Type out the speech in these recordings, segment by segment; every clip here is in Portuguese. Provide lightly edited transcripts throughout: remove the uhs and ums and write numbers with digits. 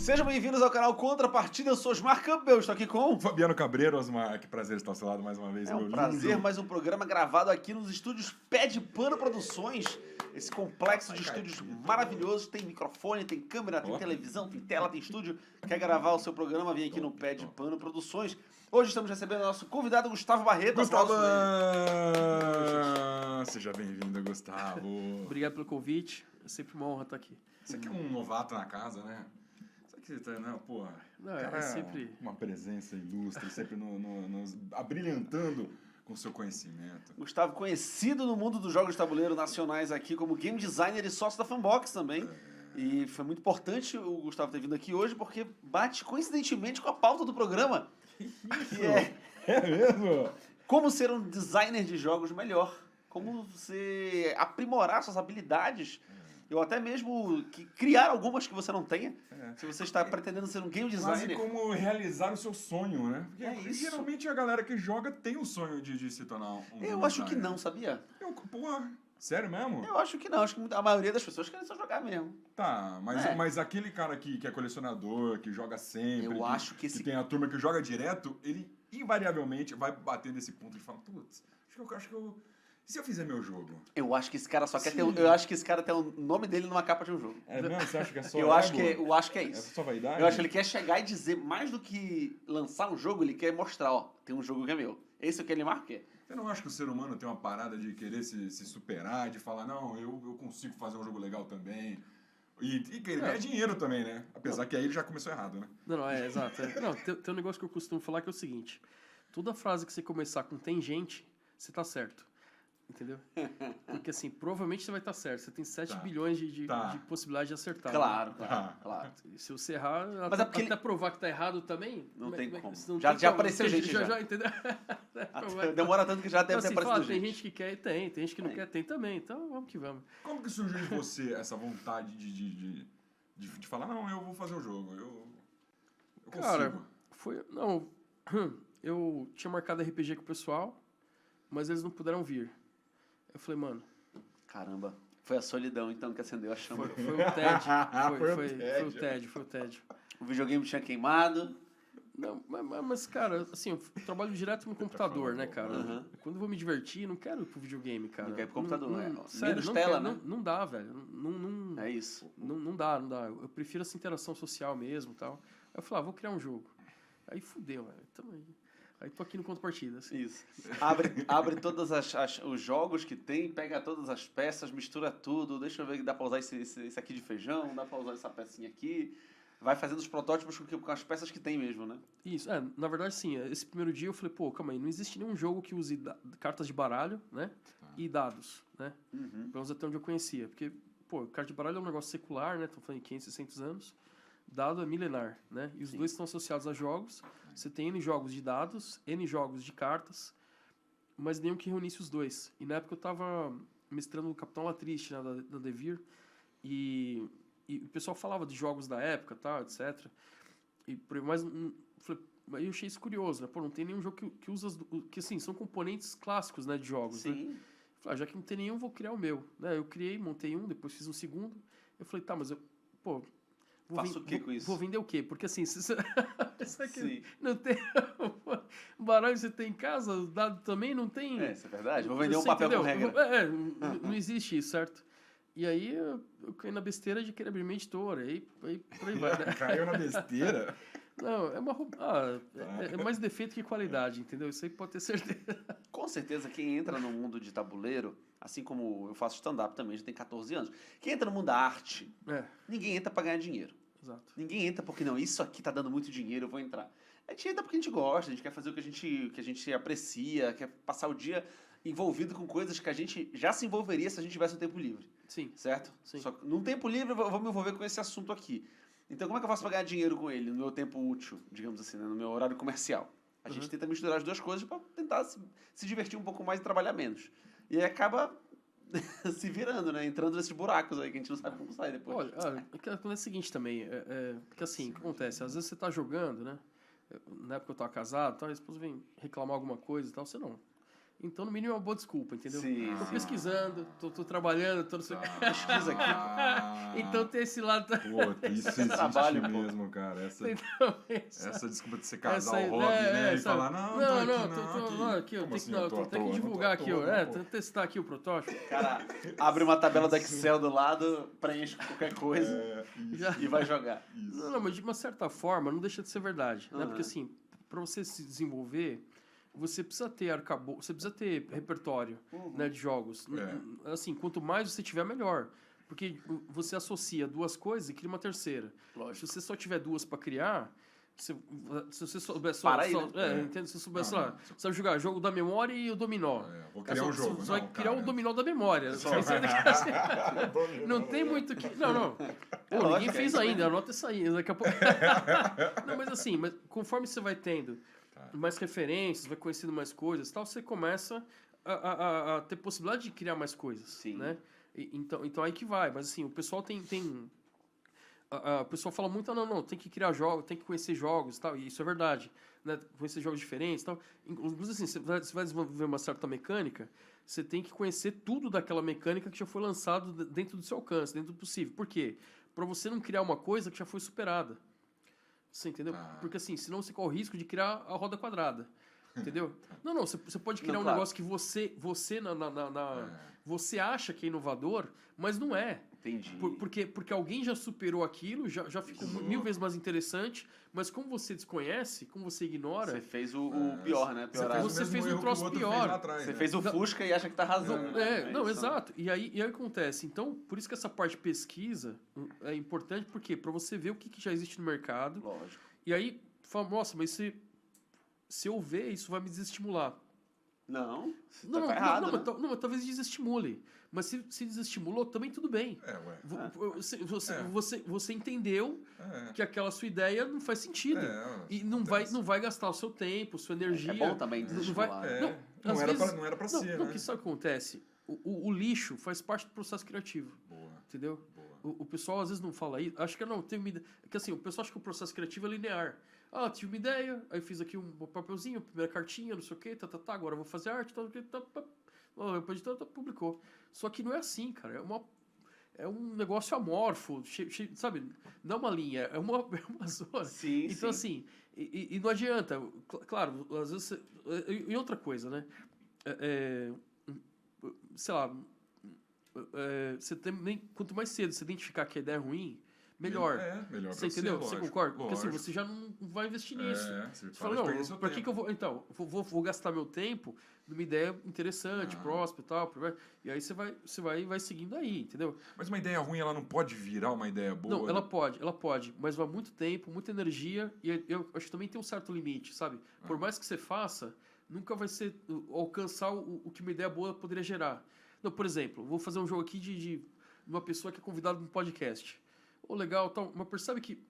Sejam bem-vindos ao canal Contrapartida, eu sou Osmar Campbell, estou aqui com... Fabiano Cabreiro, Osmar, que prazer estar ao seu lado mais uma vez. É um meu prazer, lindo. mais um programa gravado aqui nos estúdios Pé de Pano Produções. Esse complexo de estúdios maravilhosos, tem microfone, tem câmera, tem televisão, tem tela, tem estúdio. Quer gravar o seu programa, vem aqui no Pé de Pano Produções. Hoje estamos recebendo o nosso convidado Gustavo Barreto. Gustavo! Aplausos pra Seja bem-vindo, Gustavo. Obrigado pelo convite, é sempre uma honra estar aqui. Você que é um novato na casa, né? Sabe que você tá, não, pô, Não, cara, é sempre... uma presença ilustre, sempre nos abrilhantando com seu conhecimento. Gustavo, conhecido no mundo dos jogos de tabuleiro nacionais aqui como game designer e sócio da Fanbox também. E foi muito importante o Gustavo ter vindo aqui hoje porque bate coincidentemente com a pauta do programa. Que É mesmo? como ser um designer de jogos melhor. Como você aprimorar suas habilidades. Ou até mesmo criar algumas que você não tenha. Se você está pretendendo ser um game Quase designer. como realizar o seu sonho, né? Porque É isso. geralmente a galera que joga tem o sonho de se tornar um Eu game acho que designer. não, sabia? Porra, sério mesmo? Eu acho que não. Acho que a maioria das pessoas querem só jogar mesmo. Tá, mas, É. mas aquele cara que é colecionador, que joga sempre, Eu acho que esse- tem a turma que joga direto, ele invariavelmente vai bater nesse ponto e fala, putz, acho que eu... E se eu fizer meu jogo? Eu acho que esse cara só quer ter. Sim. Eu acho que esse cara tem o nome dele numa capa de um jogo. É mesmo? Você acha que é só Eu acho ego? eu acho que é É isso. só vaidade? Eu acho que ele quer chegar e dizer, mais do que lançar um jogo, ele quer mostrar, ó, tem um jogo que é meu. Esse é o que ele marca. Você não acha que o ser humano tem uma parada de querer se superar, de falar, não, eu consigo fazer um jogo legal também? E querer ganhar dinheiro também, né? Apesar que aí ele já começou errado, né? Não, exato. Não, tem um negócio que eu costumo falar que é o seguinte. Toda frase que você começar com tem gente, você tá certo. Entendeu? Porque assim, provavelmente você vai estar certo. Você tem 7 Tá. bilhões de Tá. possibilidade de acertar. Claro, Né? claro. E se você errar, Mas é porque até provar que tá errado também... Não tem como. não Já tem como. apareceu gente já. Entendeu? Demora tanto que já deve Então, ter assim, aparecido fala, tem gente. gente que quer e tem gente que não quer, tem também. Então, vamos que vamos. Como que surgiu em você essa vontade de falar, não, eu vou fazer o jogo, eu consigo? Cara, foi... Não, eu tinha marcado RPG com o pessoal, mas eles não puderam vir. Eu falei, mano... Caramba. Foi a solidão, então, que acendeu a chama. Foi o TED. Foi o tédio. Foi o TED. O videogame tinha queimado. Não, mas, cara, assim, eu trabalho direto no computador, né, cara? Uhum. Quando eu vou me divertir, não quero ir pro videogame, cara. Não quer ir pro computador, sério, menos não tela, quero, né? Não dá, velho. Não, É isso. não dá. Eu prefiro essa interação social mesmo e tal. Aí eu falei, vou criar um jogo. Aí fudeu, velho. Tamo aí. Aí tô aqui no Contrapartida. Assim. Isso. Abre todos os jogos que tem, pega todas as peças, mistura tudo. Deixa eu ver que dá pra usar esse aqui de feijão, dá pra usar essa pecinha aqui. Vai fazendo os protótipos com as peças que tem mesmo, né? Isso, na verdade, sim. Esse primeiro dia eu falei, pô, calma aí, não existe nenhum jogo que use cartas de baralho, né? E dados, né? Uhum. Pelo menos até onde eu conhecia. Porque, pô, carta de baralho é um negócio secular, né? Estão falando em 500, 600 anos. Dado é milenar, né? E os dois estão associados a jogos. Você tem N jogos de dados, N jogos de cartas, mas nenhum que reunisse os dois. E na época eu tava mestrando o Capitão Latriste, né, da Devir, e o pessoal falava de jogos da época, tá, etc. Mas aí eu achei isso curioso, né? Pô, não tem nenhum jogo que usa... Que, assim, são componentes clássicos, né, de jogos, né? Sim. Falei, já que não tem nenhum, vou criar o meu. Né? Eu criei, montei um, depois fiz um segundo. Eu falei, tá, mas eu... Pô... Faço o que com isso? Vou vender o quê? Porque assim, isso aqui Sim. não tem... O baralho você tem em casa, o dado também não tem... É, isso é verdade. Vou vender um Você papel com entendeu? regra. Não existe isso, certo? E aí eu caí na besteira de querer abrir minha editora, aí por aí vai, né? Caiu na besteira? Não, é uma é mais defeito que qualidade, entendeu? Isso aí pode ter certeza. Com certeza, quem entra no mundo de tabuleiro, assim como eu faço stand-up também, já tem 14 anos, quem entra no mundo da arte, ninguém entra pra ganhar dinheiro. Exato. Ninguém entra porque, não, isso aqui tá dando muito dinheiro, eu vou entrar. A gente entra porque a gente gosta, a gente quer fazer o que a gente aprecia, quer passar o dia envolvido com coisas que a gente já se envolveria se a gente tivesse um tempo livre. Sim. Certo? Sim. Só que num tempo livre eu vou me envolver com esse assunto aqui. Então como é que eu faço pra ganhar dinheiro com ele no meu tempo útil, digamos assim, né? No meu horário comercial? A gente tenta misturar as duas coisas para tentar se divertir um pouco mais e trabalhar menos. E aí acaba se virando, né? Entrando nesses buracos aí que a gente não sabe como sair depois. Olha, acontece o seguinte também, porque assim, o que acontece? Às vezes você tá jogando, né? Na época eu tava casado, a esposa vem reclamar alguma coisa e tal, você não. Então, no mínimo, é uma boa desculpa, entendeu? Sim, Tô sim. pesquisando, tô trabalhando, tô não sei o quê. Pesquisa aqui. Então tem esse lado. Puta, isso existe Trabalho, pô. mesmo, cara. Então, Essa desculpa de você casar essa aí- o hobby, né? E sabe? falar, não, não, aqui, eu Como tenho assim, que, não, eu tô à tenho que toa? Não tô divulgar à aqui, toa, ó. não, pô. Testar aqui o protótipo. Cara, abre uma tabela do Excel do lado, preenche com qualquer coisa Já- e vai jogar. Não, mas de uma certa forma não deixa de ser verdade, né? Aham. Porque assim, para você se desenvolver, você precisa ter arcabouço, você precisa ter repertório, né, de jogos. Assim, quanto mais você tiver, melhor. Porque você associa duas coisas e cria uma terceira. Lógico. Se você só tiver duas para criar, se você souber só... Para aí, né? entende? Se você souber, Não, sei lá, não. você sabe jogar jogo da memória e o dominó. Vou criar um jogo. Você vai Não, criar cara. um dominó da memória. Só. Aí você tem que fazer- Não tem muito que... Não. Pô, ninguém lógico, fez é isso ainda, anota isso aí. Daqui a pouco... Não, mas assim, conforme você vai tendo mais referências, vai conhecendo mais coisas, tal, você começa a ter possibilidade de criar mais coisas, Sim. né? Então aí que vai. Mas assim, o pessoal tem o pessoal fala muito, não, tem que criar jogos, tem que conhecer jogos, tal, e isso é verdade, né? Conhecer jogos diferentes, tal. Inclusive assim, você vai desenvolver uma certa mecânica, você tem que conhecer tudo daquela mecânica que já foi lançado dentro do seu alcance, dentro do possível. Por quê? Para você não criar uma coisa que já foi superada. Você entendeu? Porque assim, senão você corre o risco de criar a roda quadrada. Entendeu? Não, você pode criar Não, um claro. negócio que você você acha que é inovador, mas não é. Entendi. Porque alguém já superou aquilo, já ficou mil vezes mais interessante, mas como você desconhece, como você ignora, Você fez o pior, né? Piorado. Você fez um erro que troço o outro pior. fez lá atrás, Você né? fez o Fusca e acha que tá arrasando. né? não, isso. exato. E aí acontece. Então, por isso que essa parte de pesquisa é importante, porque para você ver o que já existe no mercado, Lógico. e aí fala, nossa, mas se eu ver, isso vai me desestimular. Não, você Não, tá errado, não, né? mas talvez desestimule. Mas se desestimulou, também tudo bem. Você entendeu que aquela sua ideia não faz sentido. E não vai gastar o seu tempo, sua energia. É bom também desestimular. Às Não vezes- era pra não, ser, não, né? que isso acontece. O lixo faz parte do processo criativo. Boa, Entendeu? boa. O pessoal às vezes não fala isso. Acho que não, tem uma ideia. É que assim, o pessoal acha que o processo criativo é linear. Tive uma ideia, aí fiz aqui um papelzinho, primeira cartinha, não sei o quê, agora eu vou fazer arte, depois publicou. Só que não é assim, cara. É um negócio amorfo, sabe? Não é uma linha, é uma zona. Sim, Então, sim. assim, e não adianta. Claro, às vezes. E outra coisa, né? Sei lá. Você também, quanto mais cedo você identificar que a ideia é ruim, melhor. Melhor Você pra entendeu? Você, Você lógico, concorda? Porque assim, lógico. você já não vai investir nisso. Você Você fala, não, pra que tempo. eu vou. Então, vou gastar meu tempo numa ideia interessante, próspera e tal. E aí você vai seguindo aí, entendeu? Mas uma ideia ruim, ela não pode virar uma ideia boa? Não, ela pode, mas vai muito tempo, muita energia, e eu acho que também tem um certo limite, sabe? Por mais que você faça, nunca vai ser alcançar o que uma ideia boa poderia gerar. Não, por exemplo, vou fazer um jogo aqui de uma pessoa que é convidada num podcast. Legal, tal, mas percebe que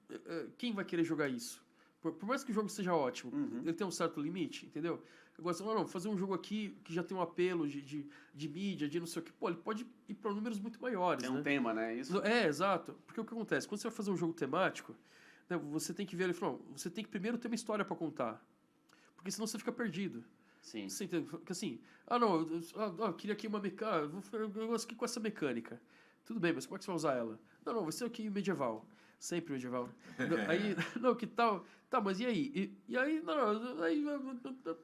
quem vai querer jogar isso? Por mais que o jogo seja ótimo, ele tem um certo limite, entendeu? Agora, você fala, não, fazer um jogo aqui que já tem um apelo de mídia, de não sei o que, ele pode ir para números muito maiores, É né? um tema, né? Isso. Exato. Porque o que acontece? Quando você vai fazer um jogo temático, né, você tem que ver, ele falou, você tem que primeiro ter uma história para contar. Porque senão você fica perdido. Sim. Você entende? Porque assim, eu queria aqui uma mecânica, vou fazer um negócio aqui com essa mecânica. Tudo bem, mas como é que você vai usar ela? Não, vai ser aqui medieval. Sempre medieval. Aí, não, que tal? Tá, mas e aí? E aí, aí,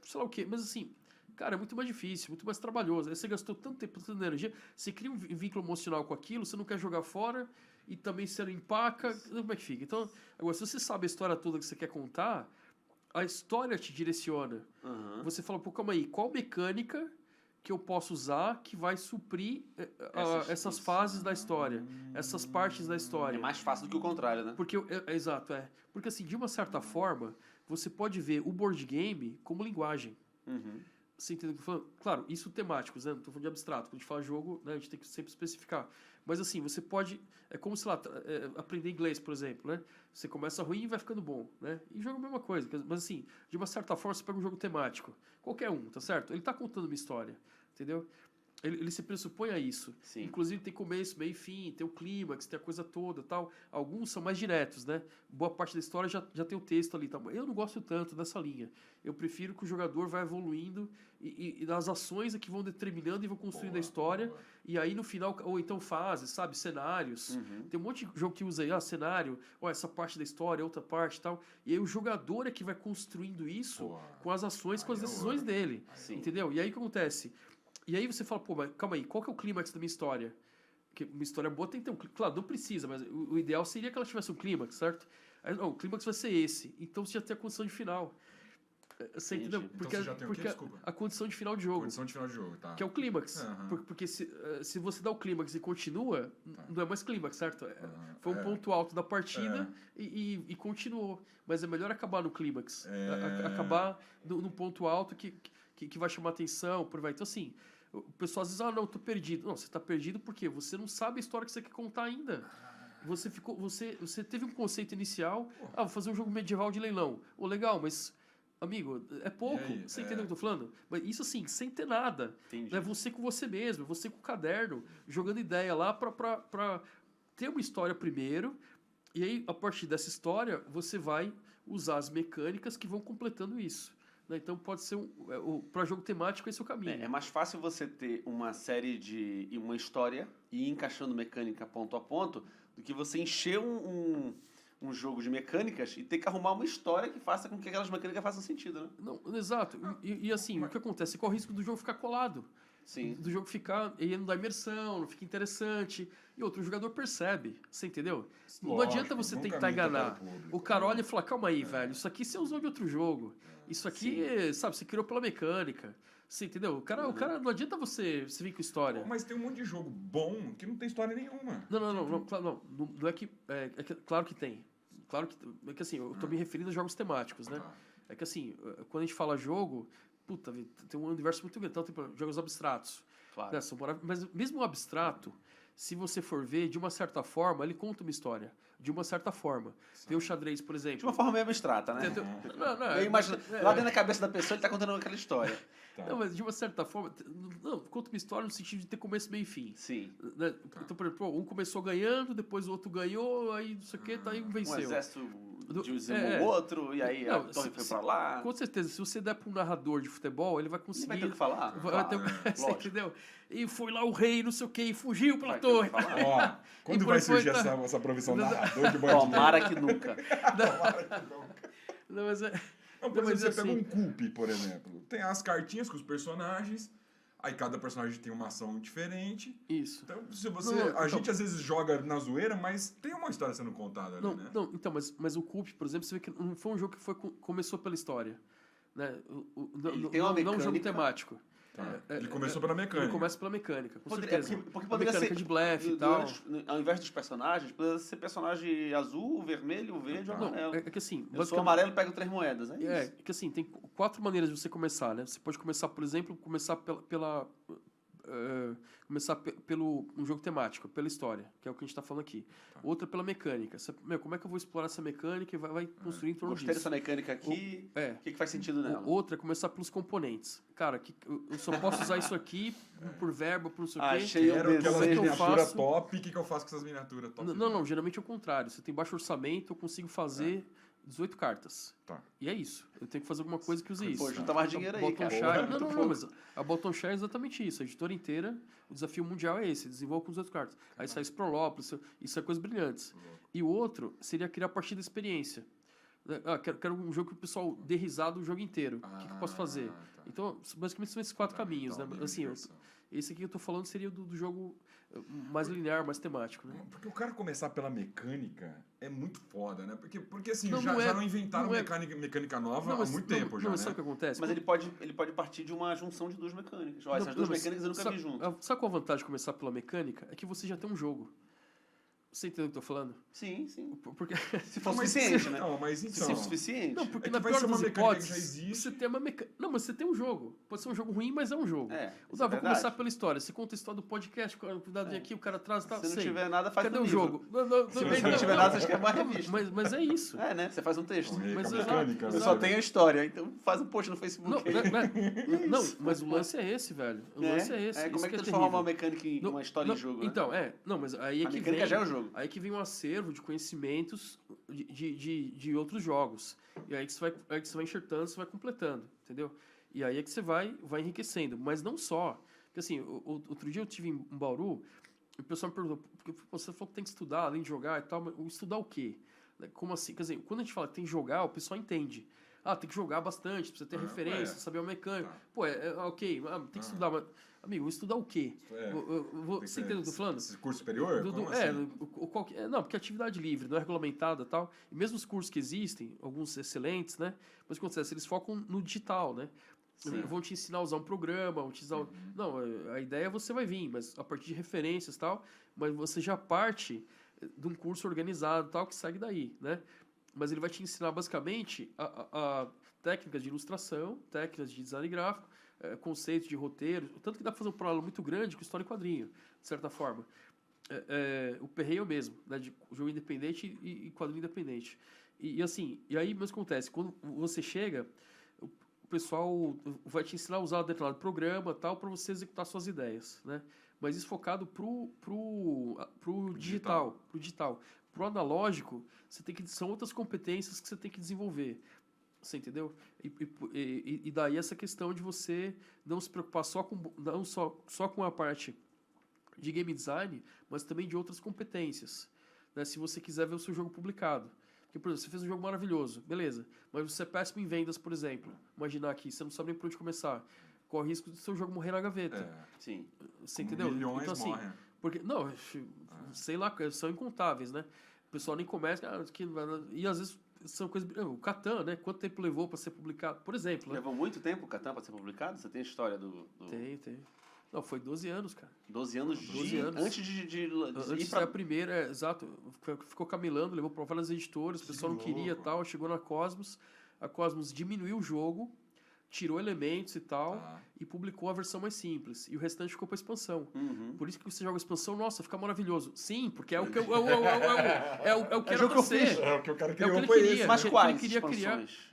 sei lá o quê. Mas assim, cara, é muito mais difícil, muito mais trabalhoso. Aí você gastou tanto tempo, tanta energia, você cria um vínculo emocional com aquilo, você não quer jogar fora e também você não empaca. Como é que fica? Então, agora, se você sabe a história toda que você quer contar, a história te direciona. Você fala, calma aí, qual mecânica que eu posso usar que vai suprir essas fases da história, essas partes da história. É mais fácil do que o contrário, né? Porque, exato, é. Porque, assim, de uma certa forma, você pode ver o board game como linguagem. Você entendeu? Claro, isso temáticos, né? Não estou falando de abstrato. Quando a gente fala jogo, né, a gente tem que sempre especificar. Mas, assim, você pode... É como, sei lá, aprender inglês, por exemplo, né? Você começa ruim e vai ficando bom, né? E jogo é a mesma coisa. Mas, assim, de uma certa forma, você pega um jogo temático. Qualquer um, tá certo? Ele está contando uma história, entendeu? ele se pressupõe a isso. Sim. Inclusive tem começo, meio e fim, tem o clímax, tem a coisa toda tal. Alguns são mais diretos, né? Boa parte da história já tem o texto ali. Tal. Eu não gosto tanto dessa linha. Eu prefiro que o jogador vá evoluindo e as ações é que vão determinando e vão construindo a história. E aí no final, ou então fases, sabe? Cenários. Tem um monte de jogo que usa aí, cenário, essa parte da história, outra parte e tal. E aí o jogador é que vai construindo isso com as ações, com as decisões dele. Sim. Entendeu? E aí o que acontece? E aí você fala, pô, mas calma aí, qual que é o clímax da minha história? Porque uma história boa tem que ter um clímax. Claro, não precisa, mas o ideal seria que ela tivesse um clímax, certo? Aí, não, o clímax vai ser esse. Então você já tem a condição de final. Você entendeu? Então Porque, você já tem o quê? Desculpa. a condição de final de jogo. Condição de final de jogo, tá. Que é o clímax. Aham. Porque se você dá o clímax e continua, não é mais clímax, certo? Foi um É. ponto alto da partida e continuou. Mas é melhor acabar no clímax. Acabar no ponto alto que vai chamar atenção. Por aí vai. Então, assim, o pessoal às vezes, não, eu tô perdido. Não, você tá perdido porque você não sabe a história que você quer contar ainda. Você teve um conceito inicial. Vou fazer um jogo medieval de leilão. Legal, mas... Amigo, é pouco. Você entendeu o que eu tô falando? Mas isso assim, sem ter nada. Entendi. É você com você mesmo, você com o caderno, jogando ideia lá pra ter uma história primeiro. E aí, a partir dessa história, você vai usar as mecânicas que vão completando isso. Né? Então pode ser para jogo temático esse é o caminho. É mais fácil você ter uma série de uma história e ir encaixando mecânica ponto a ponto do que você encher um jogo de mecânicas e ter que arrumar uma história que faça com que aquelas mecânicas façam sentido, né? Não, exato. E assim, o que acontece? Qual o risco do jogo ficar colado? Sim. Do jogo ficar... E não dá imersão, não fica interessante. E outro, o jogador percebe. Você entendeu? Não adianta você tentar enganar. O cara olha e fala, calma aí, velho. Isso aqui você usou de outro jogo. Isso aqui, sabe, você criou pela mecânica. Você entendeu? O cara não adianta você vir com história. Mas tem um monte de jogo bom que não tem história nenhuma. Não é que... claro que tem. Claro que... É que assim, eu tô me referindo a jogos temáticos, né? É que assim, quando a gente fala jogo... Puta, tem um universo muito grande. Então, tem jogos abstratos. Claro. Né? Mas mesmo o abstrato, se você for ver, de uma certa forma, ele conta uma história. De uma certa forma. Tem o xadrez, por exemplo. De uma forma meio abstrata, né? Eu imagino, lá dentro da cabeça da pessoa ele tá contando aquela história. Não, mas de uma certa forma... Não, conta uma história no sentido de ter começo, meio e fim. Sim. Né? Então, por exemplo, um começou ganhando, depois o outro ganhou, aí não sei o que, aí um venceu. Um exército dizimou o outro, e aí a torre foi pra lá. Com certeza, se você der para um narrador de futebol, ele vai conseguir... Ele vai ter o que falar. Vai ter você entendeu? E foi lá o rei, não sei o que, e fugiu pela Vai ter o torre. que falar. Ó, quando E vai foi surgir tá- essa profissão narrador de board game? Tomara que nunca. Não, mas é... Não, por Não, mas exemplo, você assim- pega um Coop, por exemplo. Tem as cartinhas com os personagens, aí cada personagem tem uma ação diferente. Isso. Então, se você. Não, a então- gente às vezes joga na zoeira, mas tem uma história sendo contada ali, né? Não, então, mas o Coop, por exemplo, você vê que não foi um jogo que começou pela história. Né? Ele tem uma não um jogo mecânica. temático. Tá. Ele começou pela mecânica. Ele começa pela mecânica, com Poderia- certeza. porque A poderia mecânica ser- de blefe e tal. Ao invés dos personagens, poderia ser personagem azul, vermelho, verde ou Não, amarelo. é que assim... Eu sou basicamente- amarelo e pego 3 moedas. É isso. É que assim, tem 4 maneiras de você começar, né? Você pode começar, por exemplo, começar pelo um jogo temático, pela história, que é o que a gente está falando aqui. Outra pela mecânica. Você, como é que eu vou explorar essa mecânica e vai construir em torno Gostei disso. dessa mecânica aqui. É. O que faz sentido nela? Outra é começar pelos componentes. Cara, eu só posso usar isso aqui por verba, por não sei o quê. Achei o Quero aquelas Como é que eu miniaturas faço? top. O que eu faço com essas miniaturas top? Não, geralmente é o contrário. Você tem baixo orçamento, eu consigo fazer 18 cartas. Tá. E é isso. Eu tenho que fazer alguma coisa que use isso. Pô, junta mais dinheiro aí, Bottom cara. Shire, Muito não, pouco. mas a Bottom Shire é exatamente isso. A editora inteira, o desafio mundial é esse, desenvolve com 18 cartas. Aí sai Sprolópolis, isso é coisas brilhantes. E o outro seria criar a partir da experiência. Quero um jogo que o pessoal dê risada o jogo inteiro. O que eu posso fazer? Tá. Então, basicamente são esses 4 caminhos, né? Assim, esse aqui que eu tô falando seria do jogo mais linear, mais temático, né? Porque o cara começar pela mecânica é muito foda, né? Porque assim, Não, já não é- já não inventaram não é- mecânica nova Não, há mas- muito não, tempo já, não, mas né? sabe o que acontece? Mas ele pode partir de uma junção de duas mecânicas. Ó, essas duas mas mecânicas eu nunca vi junto. Sabe qual a vantagem de começar pela mecânica? É que você já tem um jogo. Você entendeu o que eu tô falando? Sim, sim. Porque... Se for Mas- suficiente, né? Não, mas Se então... for suficiente. Não, porque É que na vai pior ser uma das mecânica que já hipóteses, existe. você tem uma mecânica... Não, mas você tem um jogo. Pode ser um jogo ruim, mas é um jogo. É, Vou isso é começar verdade. pela história. Você conta a história do podcast, cuidado aqui, o cara atrás e tal, Se não sei. tiver nada, faz Cadê no o livro. jogo? Se não tiver nada, você escreve uma revista. Mas é isso. É, né? Você faz um texto. Mas a exato, mecânica, Eu né? só tenho a história, então faz um post no Não, Facebook. não, mas o lance é esse, velho. O lance é esse. Como Isso é que é transforma terrível. uma mecânica em Não, uma história não, em jogo, né? Então, não, mas aí é A que mecânica vem... já é o jogo. Aí que vem um acervo de conhecimentos de outros jogos. E aí que você vai enxertando, você vai completando, entendeu? E aí é que você vai enriquecendo. Mas não só. Porque assim, outro dia eu estive em Bauru, e o pessoal me perguntou, porque você falou que tem que estudar, além de jogar e tal, mas estudar o quê? Como assim? Quer dizer, quando a gente fala que tem que jogar, o pessoal entende. Ah, tem que jogar bastante, precisa ter referência, saber a mecânica. Tá. Pô, ok, tem que estudar, mas... Amigo, vou estudar o quê? Você entendeu o que eu tô falando? Esse curso superior? Como assim? Não, porque é atividade livre, não é regulamentada e tal. E mesmo os cursos que existem, alguns excelentes, né? Mas o que acontece? Eles focam no digital, né? Sim. Vão te ensinar a usar um programa, Não, a ideia você vai vir, mas a partir de referências e tal, mas você já parte de um curso organizado e tal, que segue daí, né? Mas ele vai te ensinar basicamente a técnicas de ilustração, técnicas de design gráfico, conceitos de roteiro, tanto que dá para fazer um paralelo muito grande com história e quadrinho, de certa forma. O Perreio mesmo, né, de jogo independente e quadrinho independente. E assim, e aí mesmo acontece, quando você chega, o pessoal vai te ensinar a usar determinado programa tal para você executar suas ideias, né? Mas isso focado pro digital. Pro analógico, são outras competências que você tem que desenvolver. Você entendeu? E daí essa questão de você não se preocupar não só com a parte de game design, mas também de outras competências. Né? Se você quiser ver o seu jogo publicado. Porque, por exemplo, você fez um jogo maravilhoso, beleza. Mas você é péssimo em vendas, por exemplo. Imaginar aqui, você não sabe nem por onde começar. Corre o risco do seu jogo morrer na gaveta. Sim. Você entendeu? Milhões então, assim, morrem. porque, não, sei lá, são incontáveis, né? O pessoal nem começa, e às vezes são coisas... O Catan, né? Quanto tempo levou para ser publicado? Por exemplo. Né? Levou muito tempo o Catan para ser publicado? Você tem a história do... Tem. Não, foi 12 anos, cara. 12 anos. Antes de Antes da primeira, exato. Ficou caminhando, levou para várias editoras, o pessoal não queria e tal, chegou na Cosmos. A Cosmos diminuiu o jogo, tirou elementos e tal, e publicou a versão mais simples. E o restante ficou para expansão. Uhum. Por isso que você joga a expansão, nossa, fica maravilhoso. Sim, porque é o que o que É o era jogo que pra eu ser. fiz. É o que o cara É o criou que ele foi queria. esse. Mas quais Ele expansões?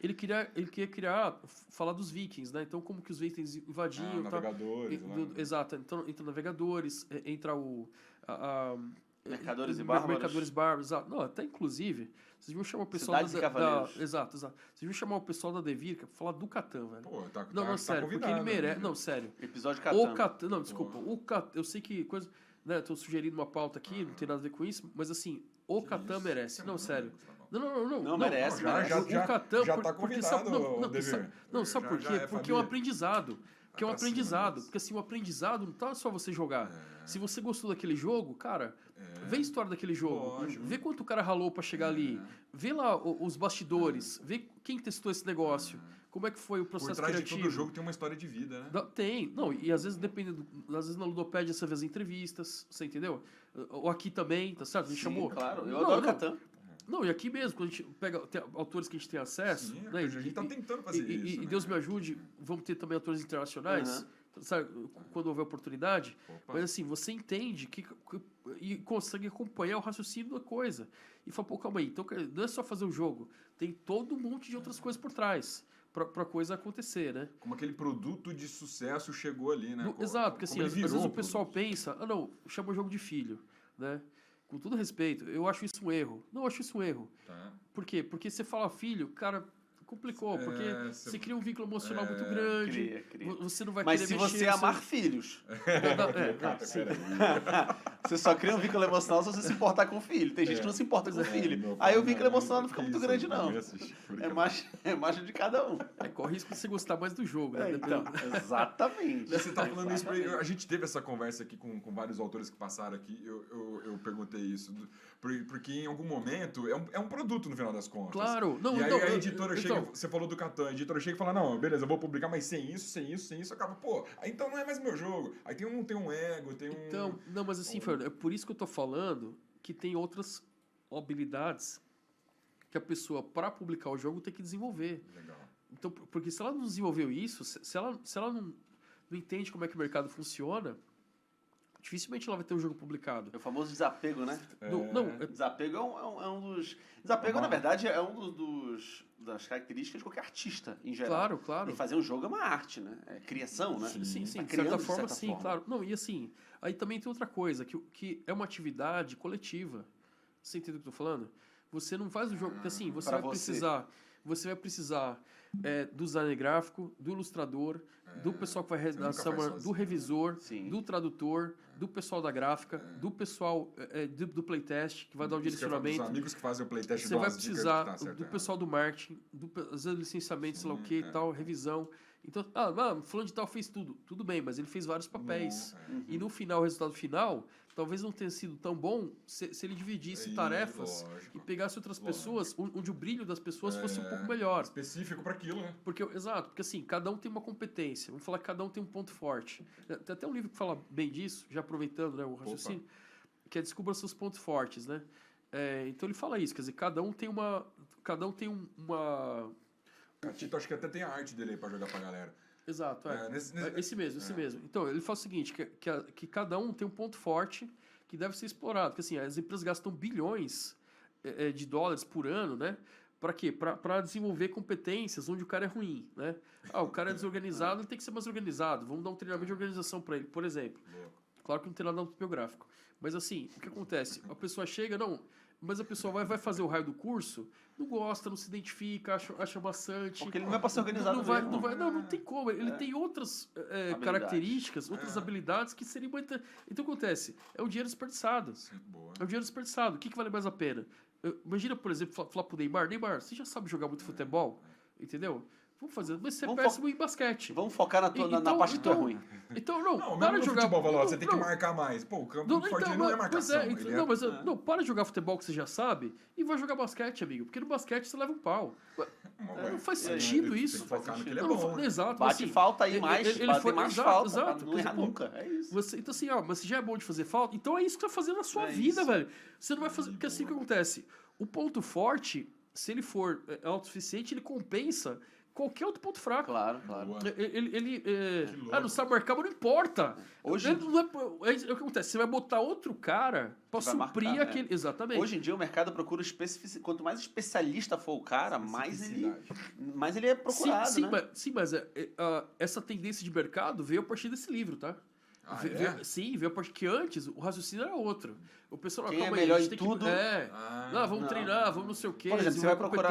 queria criar, falar dos vikings, né? Então, como que os vikings invadiam... tal. Navegadores. Exato. Então, entra navegadores, entra Mercadores e bárbaros. Mercadores bárbaros, exato. Não, até inclusive, vocês vão chamar o pessoal Cidades e Cavaleiros. Exato. Vocês vão chamar o pessoal da Devir pra falar do Catan, velho. Pô, tá Não, sério, porque ele convidado, merece... né? Não, sério. Episódio O Catan. Catan... Não, desculpa. O Catan... Eu sei que coisa... Né, tô sugerindo uma pauta aqui, não tem nada a ver com isso, mas assim, o Catan merece. Não, sério. Não. Merece, merece. O Catan... Já tá porque convidado, Devir. sabe por quê? Já é Porque é um família. aprendizado. Porque é um pra cima aprendizado. disso. Porque assim, o aprendizado não tá só você jogar. Se você gostou daquele jogo, cara, vê a história daquele jogo. Lógico. Vê quanto o cara ralou pra chegar ali. Vê lá os bastidores. Vê quem testou esse negócio. Como é que foi o Por processo trás de criativo. todo jogo tem uma história de vida, né? Tem. Não, e às vezes dependendo... Às vezes na Ludopédia você vê as entrevistas, você entendeu? Ou aqui também, tá certo? A gente Sim, chamou... claro. Eu Não, adoro não. Catan. Não, e aqui mesmo, quando a gente pega autores que a gente tem acesso... Sim, né, a gente tá tentando fazer isso. E Deus me ajude, vamos ter também autores internacionais, sabe, quando houver oportunidade. Opa. Mas assim, você entende e consegue acompanhar o raciocínio da coisa. E fala, pô, calma aí, então não é só fazer o jogo, tem todo um monte de outras coisas por trás pra coisa acontecer, né? Como aquele produto de sucesso chegou ali, né? Exato, porque assim, Como ele às vezes virou o pessoal pensa, não, chama o jogo de filho, né? Com todo respeito, eu acho isso um erro. Não, eu acho isso um erro. Tá. Por quê? Porque você fala filho, cara, complicou, porque você cria um vínculo emocional muito É, grande. cria. Você não vai Mas querer se mexer. você amar filhos, Cata, peraí. você só cria um vínculo emocional se você se importar com o filho. Tem gente que não se importa com o filho. Meu Aí pai, o vínculo emocional não fica muito isso, grande, eu não. ia assistir, por É enquanto. margem de cada um. Corre risco de você gostar mais do jogo, né? Então, exatamente. Você tá falando isso pra ele. A gente teve essa conversa aqui com vários autores que passaram aqui. Eu perguntei isso. Porque em algum momento é um produto no final das contas. Claro. Não, e aí não, a editora então, chega, você falou do Catan, a editora chega e fala, não, beleza, eu vou publicar, mas sem isso, acaba, pô, aí então não é mais meu jogo. Aí tem um ego, tem um... Então, não, mas assim, Fernando, é por isso que eu tô falando que tem outras habilidades que a pessoa, para publicar o jogo, tem que desenvolver. Legal. Então, porque se ela não desenvolveu isso, se ela não entende como é que o mercado funciona, dificilmente ela vai ter um jogo publicado. É o famoso desapego, né? Desapego é um dos... Desapego, na verdade, é das características de qualquer artista, em geral. Claro, claro. E fazer um jogo é uma arte, né? É criação, né? Sim, Tá de certa criando forma, de certa sim, forma. claro. Não, e assim, aí também tem outra coisa, que é uma atividade coletiva. Você entende o que eu tô falando? Você não faz o jogo, porque assim, você vai precisar do design gráfico, do ilustrador, do pessoal que vai redação, do revisor, Sim. do tradutor, do pessoal da gráfica, do pessoal do playtest, que vai dar o direcionamento. Dos amigos que fazem o playtest Você vai precisar do pessoal do marketing, às vezes licenciamento, sei lá o que e tal, revisão. Então, fulano de tal fez tudo. Tudo bem, mas ele fez vários papéis. E no final, o resultado final, talvez não tenha sido tão bom se ele dividisse tarefas e pegasse outras pessoas, onde o brilho das pessoas fosse um pouco melhor. Específico para aquilo, né? Exato, porque assim, cada um tem uma competência. Vamos falar que cada um tem um ponto forte. Tem até um livro que fala bem disso, já aproveitando, né, o raciocínio, que é Descubra Seus Pontos Fortes, né? Então ele fala isso, quer dizer, cada um tem uma... Catito, acho que até tem a arte dele aí pra jogar pra galera. Exato, esse mesmo. Então, ele fala o seguinte, que cada um tem um ponto forte que deve ser explorado. Porque assim, as empresas gastam bilhões de dólares por ano, né? Para quê? Para desenvolver competências onde o cara é ruim, né? O cara é desorganizado, ele tem que ser mais organizado. Vamos dar um treinamento de organização para ele, por exemplo. Claro que não tem nada autobiográfico. Mas assim, o que acontece? A pessoa chega, mas a pessoa vai fazer o raio do curso, não gosta, não se identifica, acha maçante. Porque ele não vai para ser organizado Não tem como. Ele tem outras características, outras habilidades que seriam muito... Então, o que acontece? É o dinheiro desperdiçado. É o dinheiro desperdiçado. O que vale mais a pena? Imagina, por exemplo, falar pro Neymar, você já sabe jogar muito futebol? Entendeu? Vamos fazer. Mas você é péssimo em basquete. Vamos focar na parte que tu é ruim. Então, não, para de jogar futebol, você tem que marcar mais. Pô, o campo forte não é marcação. Para de jogar futebol que você já sabe e vai jogar basquete, amigo. Porque no basquete você leva um pau. Não faz sentido isso. Exato. Bate falta aí mais, bate mais falta. Exato. Não errar nunca. É isso. Então assim, mas você já é bom de fazer falta, então é isso que você vai fazer na sua vida, velho. Você não vai fazer... Porque assim que acontece. O ponto forte, se ele for autossuficiente, ele compensa qualquer outro ponto fraco. Claro. Ele não sabe marcar, mas não importa. Hoje... É o que acontece. Você vai botar outro cara pra suprir aquele... Exatamente. Hoje em dia o mercado procura especificidade. Quanto mais especialista for o cara, mais ele é procurado, né? Mas essa tendência de mercado veio a partir desse livro, tá? Veio a partir que antes o raciocínio era outro. O pessoal quem é melhor em tudo? Vamos treinar, vamos não sei o quê. Por exemplo, você vai procurar...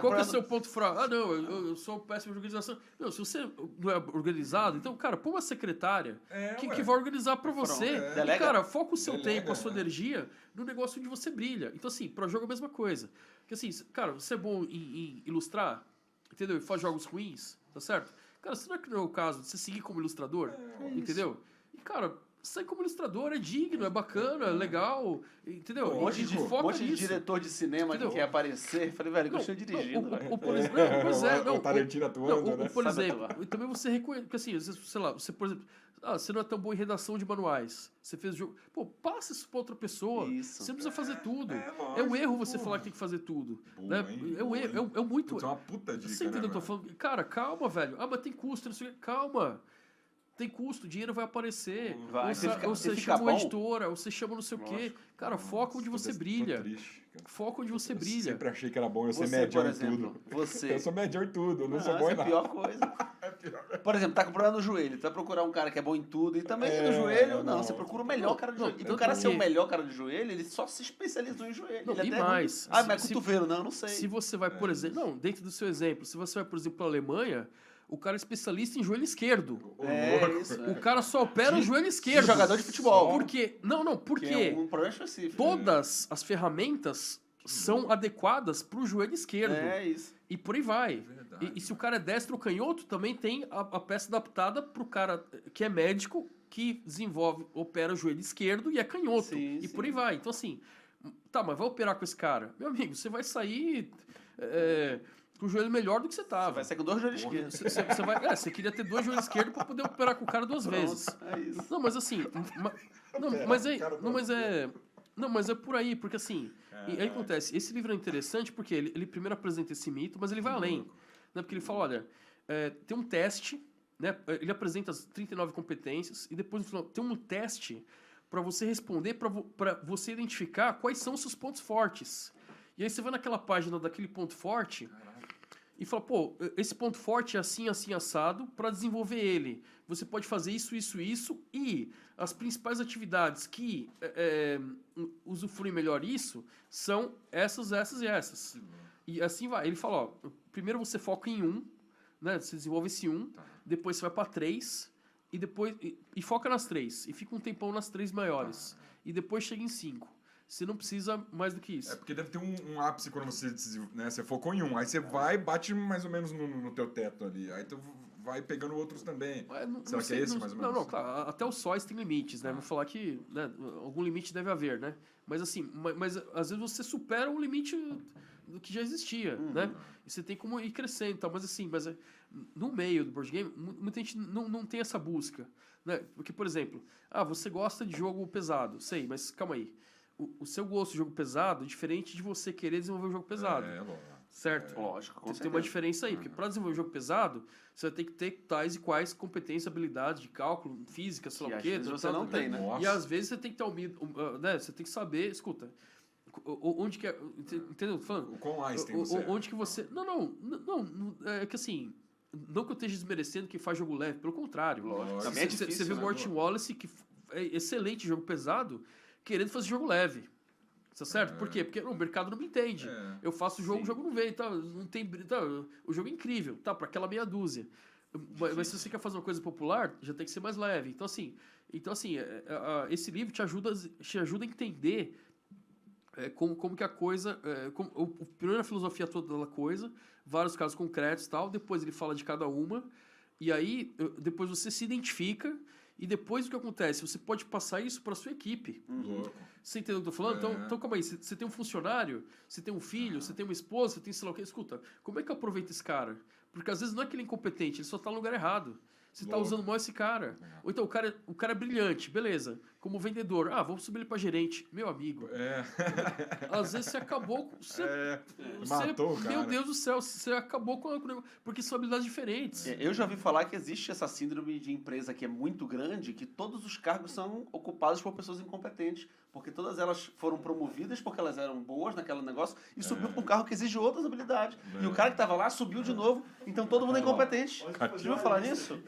Qual que é o seu ponto fraco? Eu sou péssimo de organização. Não, se você não é organizado, então, cara, põe uma secretária que vai organizar pra você. E, cara, foca o seu tempo, a sua energia no negócio onde você brilha. Então, assim, pra jogo é a mesma coisa. Porque, assim, cara, você é bom em ilustrar, entendeu? E faz jogos ruins, tá certo? Cara, será que não é o caso de você seguir como ilustrador? Entendeu? E, cara, sair como ilustrador é digno, é bacana, é legal, entendeu? Um monte de diretor de cinema que quer aparecer. Falei, velho, eu estou dirigindo. O Tarantino atuando, né? Por exemplo, e também você reconhece, porque assim, sei lá, você, por exemplo, você não é tão bom em redação de manuais. Você fez jogo. Pô, passa isso pra outra pessoa. Isso. Você não precisa fazer tudo. É um erro você falar que tem que fazer tudo. Né? É muito. É uma puta dica. Você entendeu o que eu tô falando? Cara, calma, velho. Mas tem custo, não sei o quê. Calma. Tem custo, o dinheiro vai aparecer. Ou você chama uma editora, ou você chama não sei o quê. Cara, foca onde você brilha. Foca onde você brilha. Eu sempre achei que era bom eu ser médior em tudo. Eu sou médior em tudo, eu não sou bom em nada. É a pior coisa. Por exemplo, tá com problema no joelho. Tu vai procurar um cara que é bom em tudo e também no joelho. Não, você procura o melhor cara de joelho. E o cara ser o melhor cara de joelho, ele só se especializou em joelho. E mais. Mas cotovelo, não, eu não sei. Se você vai, por exemplo... Não, dentro do seu exemplo, se você vai, por exemplo, para a Alemanha... O cara é especialista em joelho esquerdo. Isso. O cara só opera o joelho esquerdo. Jogador de futebol. Por quê? Porque é um problema específico. Todas as ferramentas são adequadas para o joelho esquerdo. Isso. E por aí vai. E se o cara é destro ou canhoto, também tem a peça adaptada para o cara que é médico, que opera o joelho esquerdo e é canhoto. Sim. Por aí vai. Então assim, mas vai operar com esse cara. Meu amigo, você vai sair... com o joelho melhor do que você tava. Você vai sair com 2 joelhos esquerdos. Você queria ter 2 joelhos esquerdos para poder operar com o cara 2 vezes. É isso. Não, mas assim... Não, mas é por aí, porque assim, e aí acontece, esse livro é interessante porque ele primeiro apresenta esse mito, mas ele vai além, né? Porque ele fala, olha, tem um teste, né? Ele apresenta as 39 competências e depois no final tem um teste para você responder, para você identificar quais são os seus pontos fortes. E aí você vai naquela página daquele ponto forte e fala, pô, esse ponto forte é assim, assim, assado, para desenvolver ele. Você pode fazer isso, isso, isso, e as principais atividades que usufruem melhor isso são essas, essas e essas. E assim vai. Ele fala, ó, primeiro você foca em um, né? Você desenvolve esse um, depois você vai para 3, e depois e foca nas 3, e fica um tempão nas 3 maiores. E depois chega em 5. Você não precisa mais do que isso. É porque deve ter um ápice quando você, né, você focou em um. Aí você vai e bate mais ou menos no teu teto ali. Aí tu vai pegando outros também. Será que é esse mais ou menos? Não, claro. Até os sóis tem limites, né? Vou falar que, né, algum limite deve haver, né? Mas assim, mas às vezes você supera um limite do que já existia, né? E você tem como ir crescendo e tal. Mas assim, no meio do board game, muita gente não tem essa busca, né? Porque, por exemplo, você gosta de jogo pesado. Sei, mas calma aí. O seu gosto de jogo pesado é diferente de você querer desenvolver um jogo pesado. Certo? Lógico, com tem uma diferença aí, porque para desenvolver um jogo pesado, você vai ter que ter tais e quais competências, habilidades de cálculo, física, sei lá o quê. Você não tem, né? E às vezes você tem que ter né? Você tem que saber, escuta, onde que é. Entendeu? Falando? O quão Einstein você é. Onde que você. Não, é que assim. Não que eu esteja desmerecendo quem faz jogo leve, pelo contrário. Lógico. Você vê o Martin Wallace, que é excelente jogo pesado, querendo fazer jogo leve. Tá certo? Por quê? Porque o mercado não me entende. Eu faço o jogo, o jogo não vem, tá? Não tem, tá? O jogo é incrível, tá? Para aquela meia dúzia. Mas se você quer fazer uma coisa popular, já tem que ser mais leve. Então assim, esse livro te ajuda a entender como que a coisa, primeiro a filosofia toda da coisa, vários casos concretos e tal, depois ele fala de cada uma, e aí depois você se identifica. E depois o que acontece? Você pode passar isso para sua equipe. Você entendeu o que eu tô falando? Então calma aí. Você tem um funcionário, você tem um filho, você tem uma esposa, você tem sei lá o que. Escuta, como é que eu aproveito esse cara? Porque às vezes não é que ele é incompetente, ele só tá no lugar errado. Você tá usando mal esse cara. Ou então o cara é brilhante, beleza. Como vendedor, vamos subir ele para gerente. Meu amigo. Às vezes você acabou. Matou o cara. Meu Deus do céu, você acabou com o negócio. Porque são habilidades diferentes. Eu já ouvi falar que existe essa síndrome de empresa que é muito grande, que todos os cargos são ocupados por pessoas incompetentes. Porque todas elas foram promovidas porque elas eram boas naquele negócio e subiu para um carro que exige outras habilidades. E o cara que estava lá subiu de novo, então todo mundo é incompetente. Já ouviu falar nisso?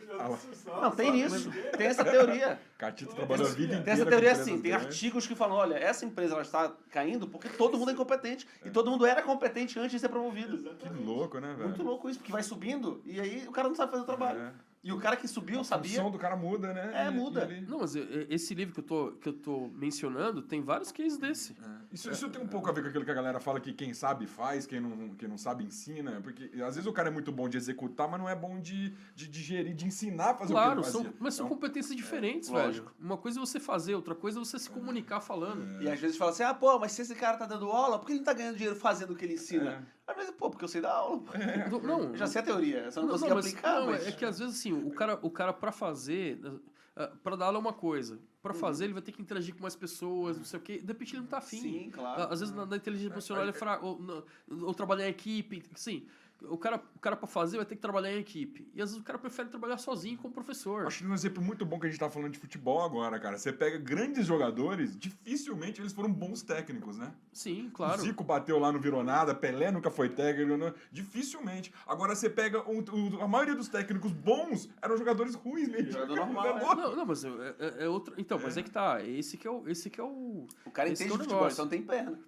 Não, tem isso. Tem essa teoria. Catito trabalhou a vida inteira. Tem essa teoria assim, tem artigos que falam, olha, essa empresa ela está caindo porque todo mundo é incompetente. E todo mundo era competente antes de ser promovido. Que louco, né, velho? Muito louco isso, porque vai subindo e aí o cara não sabe fazer o trabalho. E o cara que subiu sabia. A função do cara muda, né? Muda. Não, mas esse livro que eu tô mencionando tem vários cases desse. Isso tem um pouco a ver com aquilo que a galera fala que quem sabe faz, quem não sabe ensina. Porque às vezes o cara é muito bom de executar, mas não é bom de gerir, de ensinar a fazer o que ele fazia. Mas são competências diferentes, velho. Lógico. Uma coisa é você fazer, outra coisa é você se comunicar falando. E às vezes fala assim, mas se esse cara tá dando aula, por que ele não tá ganhando dinheiro fazendo o que ele ensina? Às vezes, porque eu sei dar aula. Não, eu já sei a teoria, só não consegui aplicar. Mas... É que às vezes assim, o cara para fazer, para dar aula é uma coisa. Para fazer, ele vai ter que interagir com mais pessoas, não sei o quê. De repente ele não tá afim. Sim, claro. Às vezes na inteligência emocional ele é fraco, ou trabalhar em equipe, sim. O cara para fazer vai ter que trabalhar em equipe. E às vezes o cara prefere trabalhar sozinho como professor. Acho que um exemplo muito bom que a gente tá falando de futebol agora, cara. Você pega grandes jogadores, dificilmente eles foram bons técnicos, né? Sim, claro. O Zico bateu lá, não virou nada, Pelé nunca foi técnico, dificilmente. Agora você pega a maioria dos técnicos bons eram jogadores ruins mesmo. Jogador normal. Não, mas é outro. Então, mas é que tá. Esse que é o. O cara entende de futebol, então tem perna.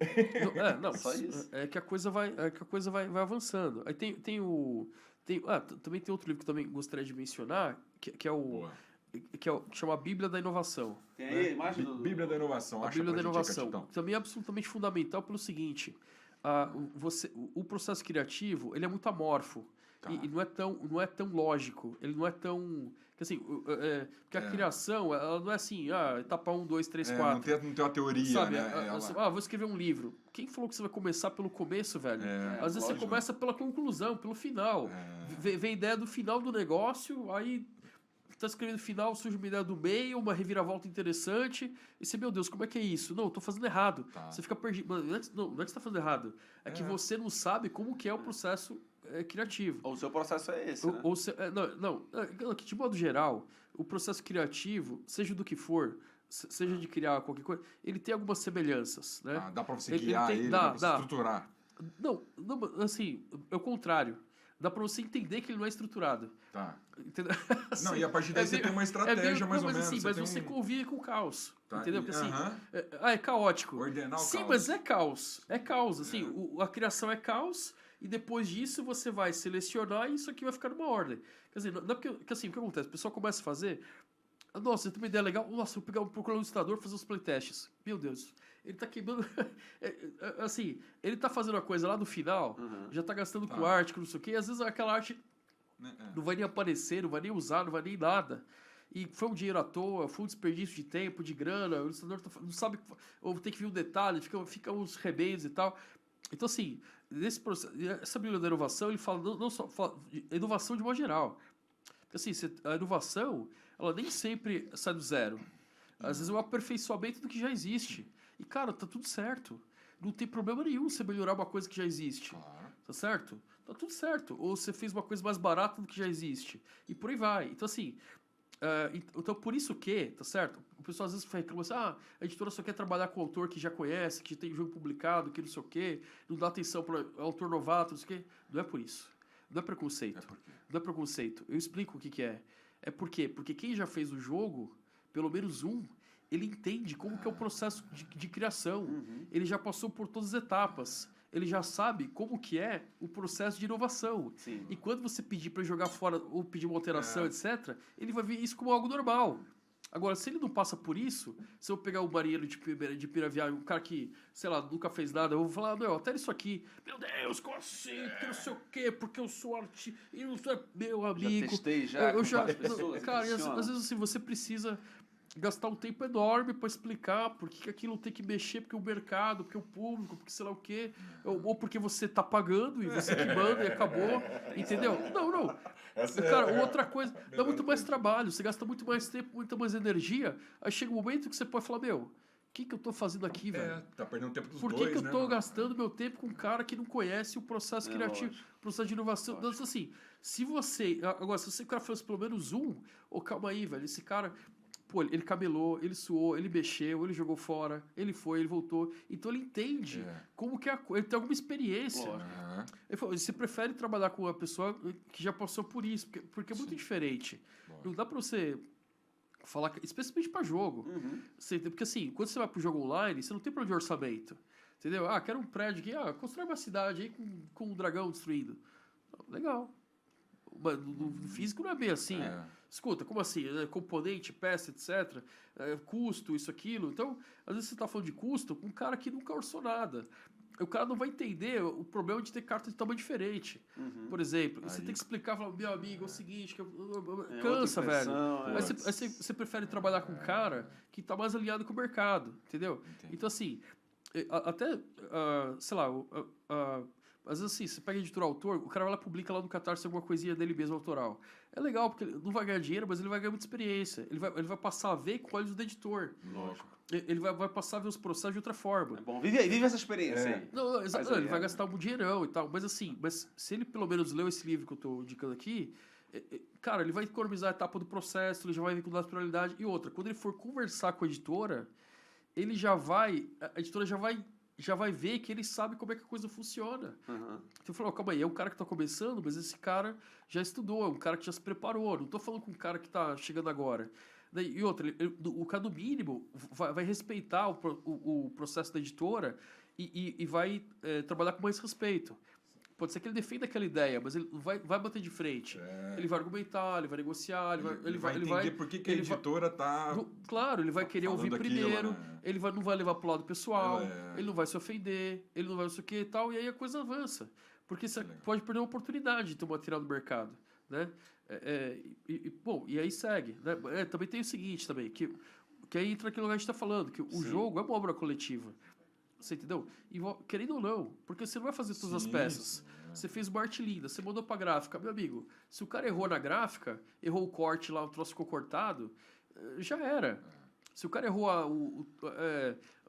Não, só isso. É que a coisa vai avançando. Aí também tem outro livro que eu também gostaria de mencionar, que chama a Bíblia da Inovação. Tem aí a imagem do... Bíblia da Inovação. A Bíblia da Inovação. Também é absolutamente fundamental pelo seguinte, o processo criativo, ele é muito amorfo. E não é tão lógico. Ele não é tão... Assim, porque a criação, ela não é assim, etapa 1, 2, 3, 4. Não tem uma teoria, sabe, né? vou escrever um livro. Quem falou que você vai começar pelo começo, velho? Às vezes você começa pela conclusão, pelo final. Vem a ideia do final do negócio, aí tá escrevendo final, surge uma ideia do meio, uma reviravolta interessante, e você, meu Deus, como é que é isso? Não, eu tô fazendo errado. Tá. Você fica perdido. Mano, não é que você tá fazendo errado. É que você não sabe como que é o processo criativo. Ou o seu processo é esse, né? Que de modo geral, o processo criativo, seja do que for, seja de criar qualquer coisa, ele tem algumas semelhanças, né? Ah, dá pra você guiar ele, dá pra você estruturar. Não, assim, é o contrário. Dá pra você entender que ele não é estruturado. Tá. Entendeu? Não, e a partir daí você tem uma estratégia, mais ou menos. Assim, mas você convive com o caos. Tá, Entendeu? Porque assim, aham. é caótico. Ordenar o Sim, caos. mas é caos. É caos. Assim, a criação é caos, e depois disso você vai selecionar e isso aqui vai ficar numa ordem. Quer dizer, não é porque assim, o que acontece? O pessoal começa a fazer. Nossa, tem uma ideia legal. Nossa, vou procurar um ilustrador fazer os playtests. Meu Deus. Ele tá queimando. Assim, ele tá fazendo uma coisa lá no final, já tá gastando com arte, com não sei o quê, e às vezes aquela arte não vai nem aparecer, não vai nem usar, não vai nem nada. E foi um dinheiro à toa, foi um desperdício de tempo, de grana, o ilustrador não sabe, ou tem que vir um detalhe, fica uns rebeios e tal. Então, assim, nesse processo, essa Bíblia da inovação, ele fala não só fala de inovação de modo geral. Porque, assim, a inovação, ela nem sempre sai do zero. Às vezes é um aperfeiçoamento do que já existe. E, cara, tá tudo certo. Não tem problema nenhum você melhorar uma coisa que já existe. Claro. Tá certo? Tá tudo certo. Ou você fez uma coisa mais barata do que já existe. E por aí vai. Então, assim... então, por isso que, tá certo? O pessoal às vezes reclama assim, a editora só quer trabalhar com o autor que já conhece, que tem jogo publicado, que não sei o quê, não dá atenção para autor novato, não sei o quê. Não é por isso. Não é preconceito. É por quê? Não é preconceito. Eu explico o que é. É por quê? Porque quem já fez o jogo, pelo menos ele entende como que é o processo de criação. Ele já passou por todas as etapas. Ele já sabe como que é o processo de inovação. Sim. E quando você pedir para jogar fora ou pedir uma alteração, etc., ele vai ver isso como algo normal. Agora, se ele não passa por isso, se eu pegar o marinheiro de Piraviário, um cara que, sei lá, nunca fez nada, eu vou falar, não, até isso aqui, meu Deus, como assim, que não sei o quê, porque eu sou artista, e não sou meu amigo. Já testei, já, eu com já, várias pessoas, cara, e funciona. às vezes assim, você precisa gastar um tempo enorme para explicar por que aquilo tem que mexer, porque o mercado, porque o público, porque sei lá o quê, ou porque você tá pagando e você que manda e acabou, entendeu? Não. Cara, outra coisa, dá muito mais trabalho, você gasta muito mais tempo, muita mais energia, aí chega um momento que você pode falar, meu, o que eu tô fazendo aqui, velho? Tá perdendo tempo dos Por dois, que eu né, tô mano? gastando meu tempo com um cara que não conhece o processo criativo, lógico. o processo de inovação? Então, assim, se você... Agora, se você, cara, fosse pelo menos calma aí, velho, esse cara... Pô, ele camelou, ele suou, ele mexeu, ele jogou fora, ele foi, ele voltou. Então ele entende como que é a coisa. Ele tem alguma experiência. Aham. Ele falou, você prefere trabalhar com uma pessoa que já passou por isso, porque é muito diferente. Não dá pra você falar, especialmente pra jogo. Porque assim, quando você vai pro jogo online, você não tem problema de orçamento. Entendeu? Quero um prédio aqui, constrói uma cidade aí com um dragão destruído. Legal. Mas no físico não é bem assim. Escuta, como assim? Componente, peça, etc. Custo, isso, aquilo. Então, às vezes você está falando de custo com um cara que nunca orçou nada. O cara não vai entender o problema de ter carta de tamanho diferente. Por exemplo, você tem que explicar, falar, meu amigo, é o seguinte, cansa, velho. Aí você prefere trabalhar com um cara que está mais alinhado com o mercado, entendeu? Entendi. Então, assim, até, sei lá, às vezes assim, você pega editor autor, o cara vai lá publica lá no Catarse alguma coisinha dele mesmo autoral. É legal, porque ele não vai ganhar dinheiro, mas ele vai ganhar muita experiência. Ele vai passar a ver com olhos do editor. Lógico. Ele vai passar a ver os processos de outra forma. É bom, vive essa experiência aí. Não, Faz ele aí, vai gastar um dinheirão e tal. Mas assim, se ele pelo menos leu esse livro que eu tô indicando aqui, cara, ele vai economizar a etapa do processo, ele já vai ver com naturalidade. E outra, quando ele for conversar com a editora, a editora já vai ver que ele sabe como é que a coisa funciona. Então, falou, calma aí, é um cara que está começando, mas esse cara já estudou, é um cara que já se preparou. Não estou falando com um cara que está chegando agora. E outra, o cara, no mínimo, vai respeitar o processo da editora e vai trabalhar com mais respeito. Pode ser que ele defenda aquela ideia, mas ele vai bater de frente. Ele vai argumentar, ele vai negociar, Ele vai entender por que a editora tá... Claro, ele vai querer ouvir aquilo, primeiro, né? ele não vai levar pro lado pessoal, ele não vai se ofender, ele não vai não sei o que e tal, e aí a coisa avança. Porque você pode perder a oportunidade de ter um material no mercado, né? Bom, e aí segue. Né? Também tem o seguinte também, que aí entra aquilo que a gente está falando, que o jogo é uma obra coletiva. Você entendeu? E querendo ou não, porque você não vai fazer todas as peças. Você fez uma arte linda, você mandou pra gráfica. Meu amigo, se o cara errou na gráfica, errou o corte lá, o troço ficou cortado, já era. Se o cara errou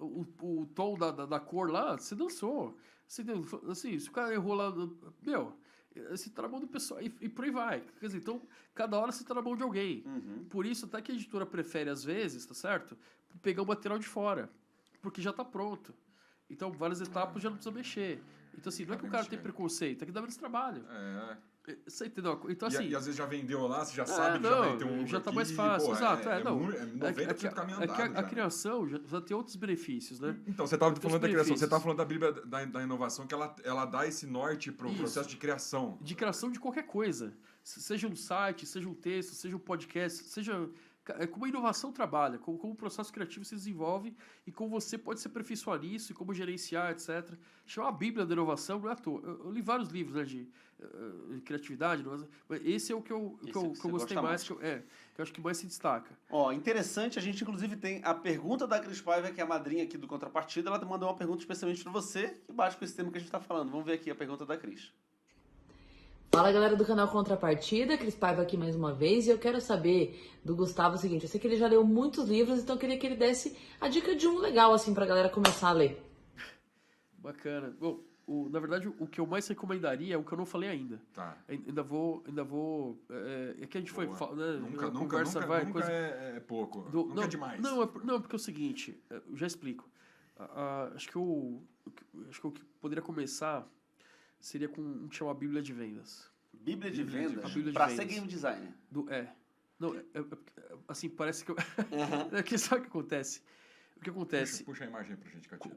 o tom da cor lá, você dançou. Assim, se o cara errou lá, meu, você tá na mão do pessoal e por aí vai. Quer dizer, então, cada hora você tá na mão de alguém. Por isso, até que a editora prefere, às vezes, tá certo? Pegar o material de fora, porque já tá pronto. Então, várias etapas já não precisa mexer. Então, assim, não é que o cara tem preconceito, é que dá menos trabalho. Você entendeu? Então, assim... E às vezes já vendeu lá, você já sabe que já vai ter um já tá aqui, mais fácil. Pô, Exato, não. 90% do caminho andado. A criação já tem outros benefícios, né? Então, você estava falando da criação, você estava falando da Bíblia da inovação, que ela dá esse norte para o processo de criação. De criação de qualquer coisa. Seja um site, seja um texto, seja um podcast, seja... como a inovação trabalha, como o processo criativo se desenvolve e como você pode se aperfeiçoar nisso e como gerenciar, etc. Chama a Bíblia da inovação, não é à toa. Eu li vários livros, né, de criatividade, inovação, mas esse é o que eu gostei mais, que eu acho que mais se destaca. Ó, interessante, a gente inclusive tem a pergunta da Cris Paiva, que é a madrinha aqui do Contrapartida, ela mandou uma pergunta especialmente para você, que bate com esse tema que a gente está falando. Vamos ver aqui a pergunta da Cris. Fala, galera do canal Contrapartida, Cris Paiva aqui mais uma vez, e eu quero saber do Gustavo o seguinte: eu sei que ele já leu muitos livros, então eu queria que ele desse a dica de um legal, assim, pra galera começar a ler. Bacana. Bom, na verdade, o que eu mais recomendaria é o que eu não falei ainda. Tá. Ainda vou... É que a gente foi... Né, nunca coisa... é pouco. Nunca é demais. Não, porque é o seguinte, eu já explico. Acho que o que poderia começar seria com um que chama Bíblia de Vendas. Bíblia de Vendas? Para ser game designer. Não, assim, parece que eu... Sabe o que acontece? O que acontece... Puxa a imagem pra gente, Catita.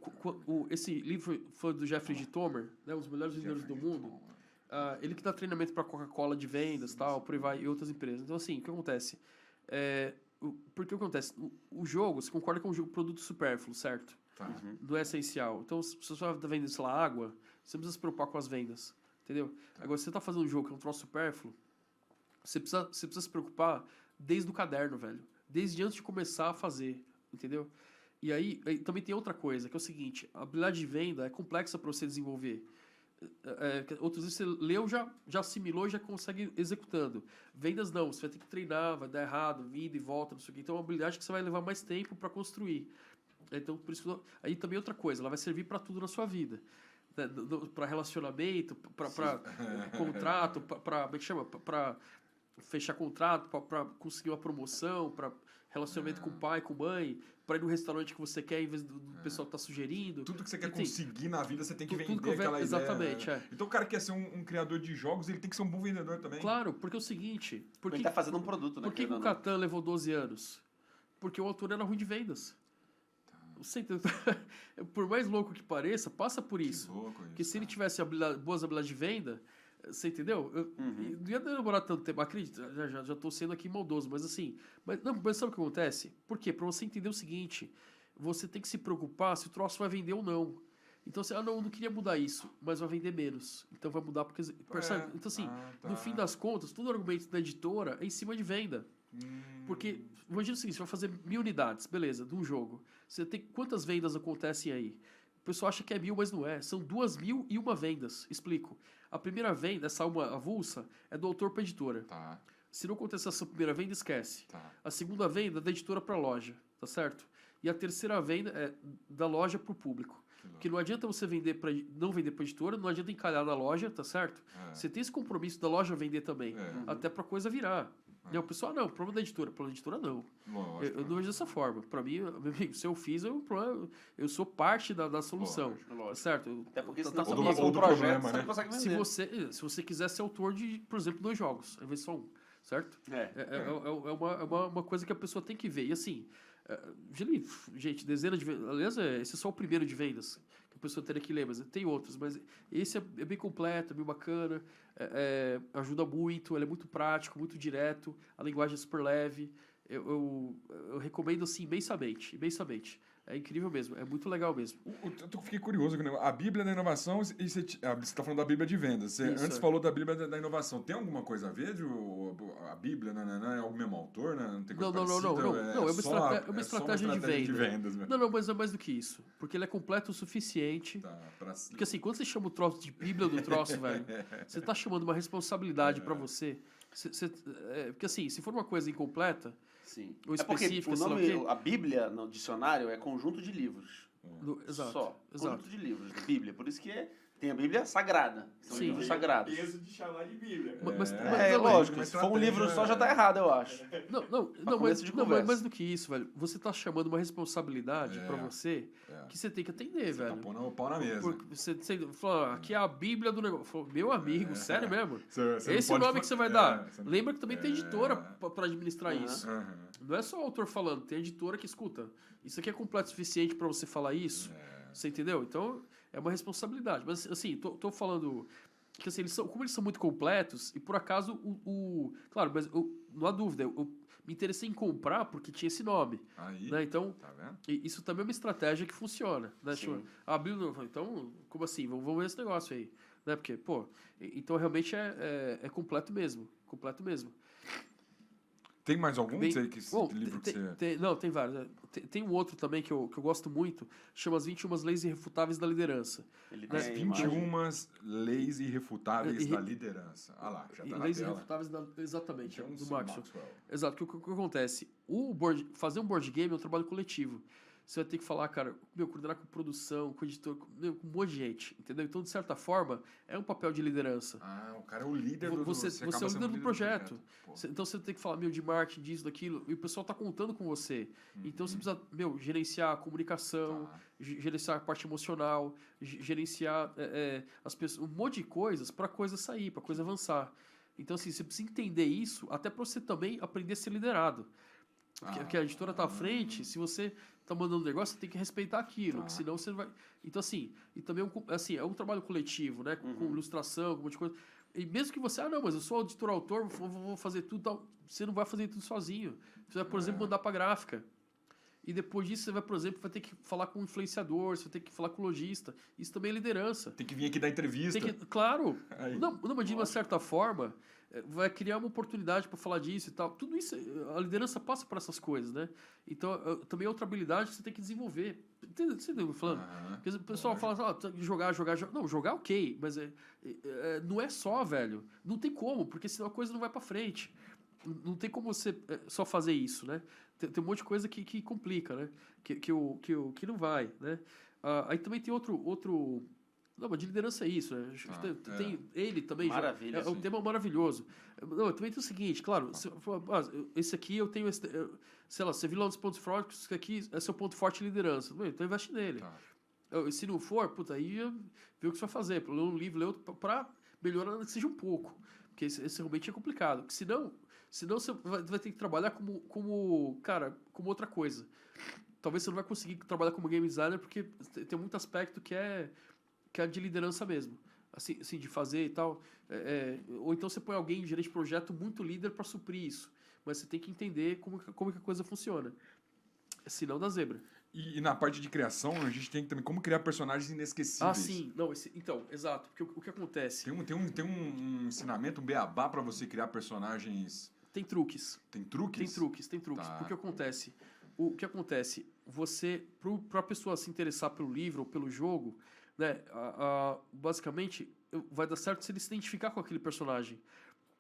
Esse livro foi do Jeffrey Tomer, né, um dos melhores vendedores do mundo. Ele que dá treinamento para Coca-Cola de vendas, tal, por aí vai, e outras empresas. Então, assim, o que acontece? Porque o que acontece? O jogo, você concorda que é um jogo produto supérfluo, certo? Tá. Não é essencial. Então, se você vai vendendo, sei lá, água, você não precisa se preocupar com as vendas, entendeu? Tá. Agora, se você tá fazendo um jogo que é um troço supérfluo, você precisa se preocupar desde o caderno, velho. Desde antes de começar a fazer, entendeu? E aí também tem outra coisa, que é o seguinte: a habilidade de venda é complexa para você desenvolver. Outros vezes você leu, já assimilou e já consegue executando. Vendas não, você vai ter que treinar, vai dar errado, vida e volta, não sei o quê. Então é uma habilidade que você vai levar mais tempo para construir. Então, por isso, aí também outra coisa, ela vai servir para tudo na sua vida. Para relacionamento, para contrato, para fechar contrato, para conseguir uma promoção, para relacionamento com o pai, com a mãe, para ir no restaurante que você quer em vez do pessoal estar sugerindo. Tudo que você quer conseguir na vida, você tem que vender aquela exatamente, ideia. Então o cara que quer ser um criador de jogos, ele tem que ser um bom vendedor também. Claro, porque é o seguinte... Ele tá fazendo um produto, né? Por que o Catan levou 12 anos? Porque o autor era ruim de vendas. Você por mais louco que pareça, passa por isso. Porque se ele tivesse boas habilidades de venda, você entendeu? Não ia demorar tanto tempo. Acredita, já tô sendo aqui maldoso, mas assim... Mas sabe o que acontece? Por quê? Pra você entender o seguinte, você tem que se preocupar se o troço vai vender ou não. Então, você, não queria mudar isso, mas vai vender menos. Então, vai mudar porque... Percebe? Então, assim, no fim das contas, todo o argumento da editora é em cima de venda. Porque, imagina o seguinte, você vai fazer 1000 unidades, beleza, de um jogo. Você tem quantas vendas acontecem aí? O pessoal acha que é 1000, mas não é. São 2001 vendas. Explico. A primeira venda, essa uma avulsa, é do autor para a editora. Tá. Se não acontecer essa primeira venda, esquece. Tá. A segunda venda é da editora para a loja, tá certo? E a terceira venda é da loja para o público. Porque não adianta você não vender para a editora, não adianta encalhar na loja, tá certo? Você tem esse compromisso da loja vender também, até para a coisa virar. O pessoal, não, problema da editora. Problema da editora, não. Eu não vejo dessa forma. Para mim, meu amigo, se eu fiz, eu sou parte da solução. Lógico. Certo? Até porque se tá não sabendo um projeto, problema, você né? não consegue vender. Se você quiser ser autor de, por exemplo, 2 jogos, ao invés de só um, certo? É uma coisa que a pessoa tem que ver. E assim, gente, dezenas de vendas. Aliás, esse é só o primeiro de vendas que a pessoa teria que ler, mas tem outros. Mas esse é bem completo, é bem bacana, ajuda muito, ele é muito prático, muito direto, a linguagem é super leve. Eu recomendo assim imensamente. É incrível mesmo, é muito legal mesmo. Eu fiquei curioso com o negócio. A Bíblia da inovação, e você está falando da Bíblia de vendas. Você antes falou da Bíblia da inovação. Tem alguma coisa a ver? A Bíblia, é o mesmo autor, né? Não tem Não, coisa não, não, parecida, não, não, é uma só- é uma só estratégia de venda. vendas mesmo. Não, mas é mais do que isso. Porque ele é completo o suficiente. Tá, pra... Porque assim, quando você chama o troço de Bíblia do troço, velho, você tá chamando uma responsabilidade pra você. Porque assim, se for uma coisa incompleta, Sim. ou É porque específica, o sei lá o nome, quê. a Bíblia no dicionário é conjunto de livros. Exato. Só. Exato. Conjunto de livros da Bíblia. Por isso que tem a Bíblia sagrada. São Sim. livros Tem o sagrados. peso de chamar de Bíblia. Mas É, não, lógico. uma Se for um livro só, estratégia- já tá errado, eu acho. Não, começo de conversa. mais do que isso, velho. Você tá chamando uma responsabilidade pra você que você tem que atender, Você velho. tá pondo o pau na mesa. Porque você fala, aqui é a Bíblia do negócio. Falou, meu amigo, sério mesmo? Você Esse é não o pode nome que você vai é, dar. você não- Lembra que também tem editora É. pra administrar Aham. isso. Aham. Não é só o autor falando, tem editora que escuta. Isso aqui é completo o suficiente pra você falar isso. Você entendeu? Então, é uma responsabilidade. Mas, assim, tô falando que, assim, como eles são muito completos, e por acaso, claro, mas não há dúvida, eu me interessei em comprar porque tinha esse nome. Aí, Né? Então, tá vendo? isso também é uma estratégia que funciona. Né? Sim. Tipo, abriu, então, como assim? Vamos ver esse negócio aí. Né? Porque, pô, então realmente é completo mesmo. Completo mesmo. Tem mais algum Bem, livro que você... não, tem vários. Tem um outro também que eu gosto muito, chama As 21 Leis Irrefutáveis da Liderança. Ele As tem a 21 imagem. leis irrefutáveis E- da liderança. Ah lá, já tá na Leis tela. Irrefutáveis exatamente, John do C. Maxwell. Maxwell. Exato, o que acontece? Fazer um board game é um trabalho coletivo. Você vai ter que falar, cara, coordenar com produção, com editor, com um monte de gente, entendeu? Então, de certa forma, é um papel de liderança. Ah, o cara é o líder do Você acaba é o sendo líder do projeto. Pô. Então você tem que falar, de marketing, disso, daquilo, e o pessoal tá contando com você. Então você precisa, gerenciar a comunicação, Tá. gerenciar a parte emocional, gerenciar as pessoas, um monte de coisas para a coisa sair, para a coisa avançar. Então, assim, você precisa entender isso até para você também aprender a ser liderado. Porque a editora tá à frente, se você tá mandando um negócio, você tem que respeitar aquilo, que senão você vai... Então, assim, e também é um trabalho coletivo, né? Com ilustração, com um monte de coisa. E mesmo que você, mas eu sou editor-autor, vou fazer tudo tal, você não vai fazer tudo sozinho. Você vai, por exemplo, mandar pra gráfica. E depois disso, você vai, por exemplo, vai ter que falar com o influenciador, você vai ter que falar com o lojista. Isso também é liderança. Tem que vir aqui dar entrevista. Claro. Aí. Não, mas de uma certa forma, vai criar uma oportunidade para falar disso e tal. Tudo isso, a liderança passa por essas coisas, né? Então, também é outra habilidade que você tem que desenvolver. Você entendeu o que eu tô falando? Porque o pessoal fala, jogar. Não, jogar ok, mas não é só, velho. Não tem como, porque senão a coisa não vai para frente. Não tem como você só fazer isso, né? Tem um monte de coisa que complica, né? Que não vai, né? Aí também tem outro... Não, mas de liderança é isso, né? Tem ele também. Maravilha, É um sim. tema maravilhoso. Não, também tem o seguinte, claro, esse aqui eu tenho, sei lá, você viu lá nos pontos fortes, que aqui é seu ponto forte de liderança. Então investe nele. Tá. Se não for, aí vê o que você vai fazer. Lê um livro, lê outro, para melhorar, que seja um pouco. Porque esse realmente é complicado. Porque senão você vai ter que trabalhar como outra coisa. Talvez você não vai conseguir trabalhar como game designer, porque tem muito aspecto que é de liderança mesmo. Assim, de fazer e tal. Ou então você põe alguém, gerente de projeto, muito líder para suprir isso. Mas você tem que entender como que a coisa funciona. Senão dá zebra. E na parte de criação, a gente tem também como criar personagens inesquecíveis. Ah, sim. Não, então, exato. Porque o que acontece? Tem um ensinamento, um beabá pra você criar personagens... Tem truques. Tem truques? Tem truques. Tá. Porque acontece... O que acontece? Você, para a pessoa se interessar pelo livro ou pelo jogo, né, basicamente, vai dar certo se ele se identificar com aquele personagem.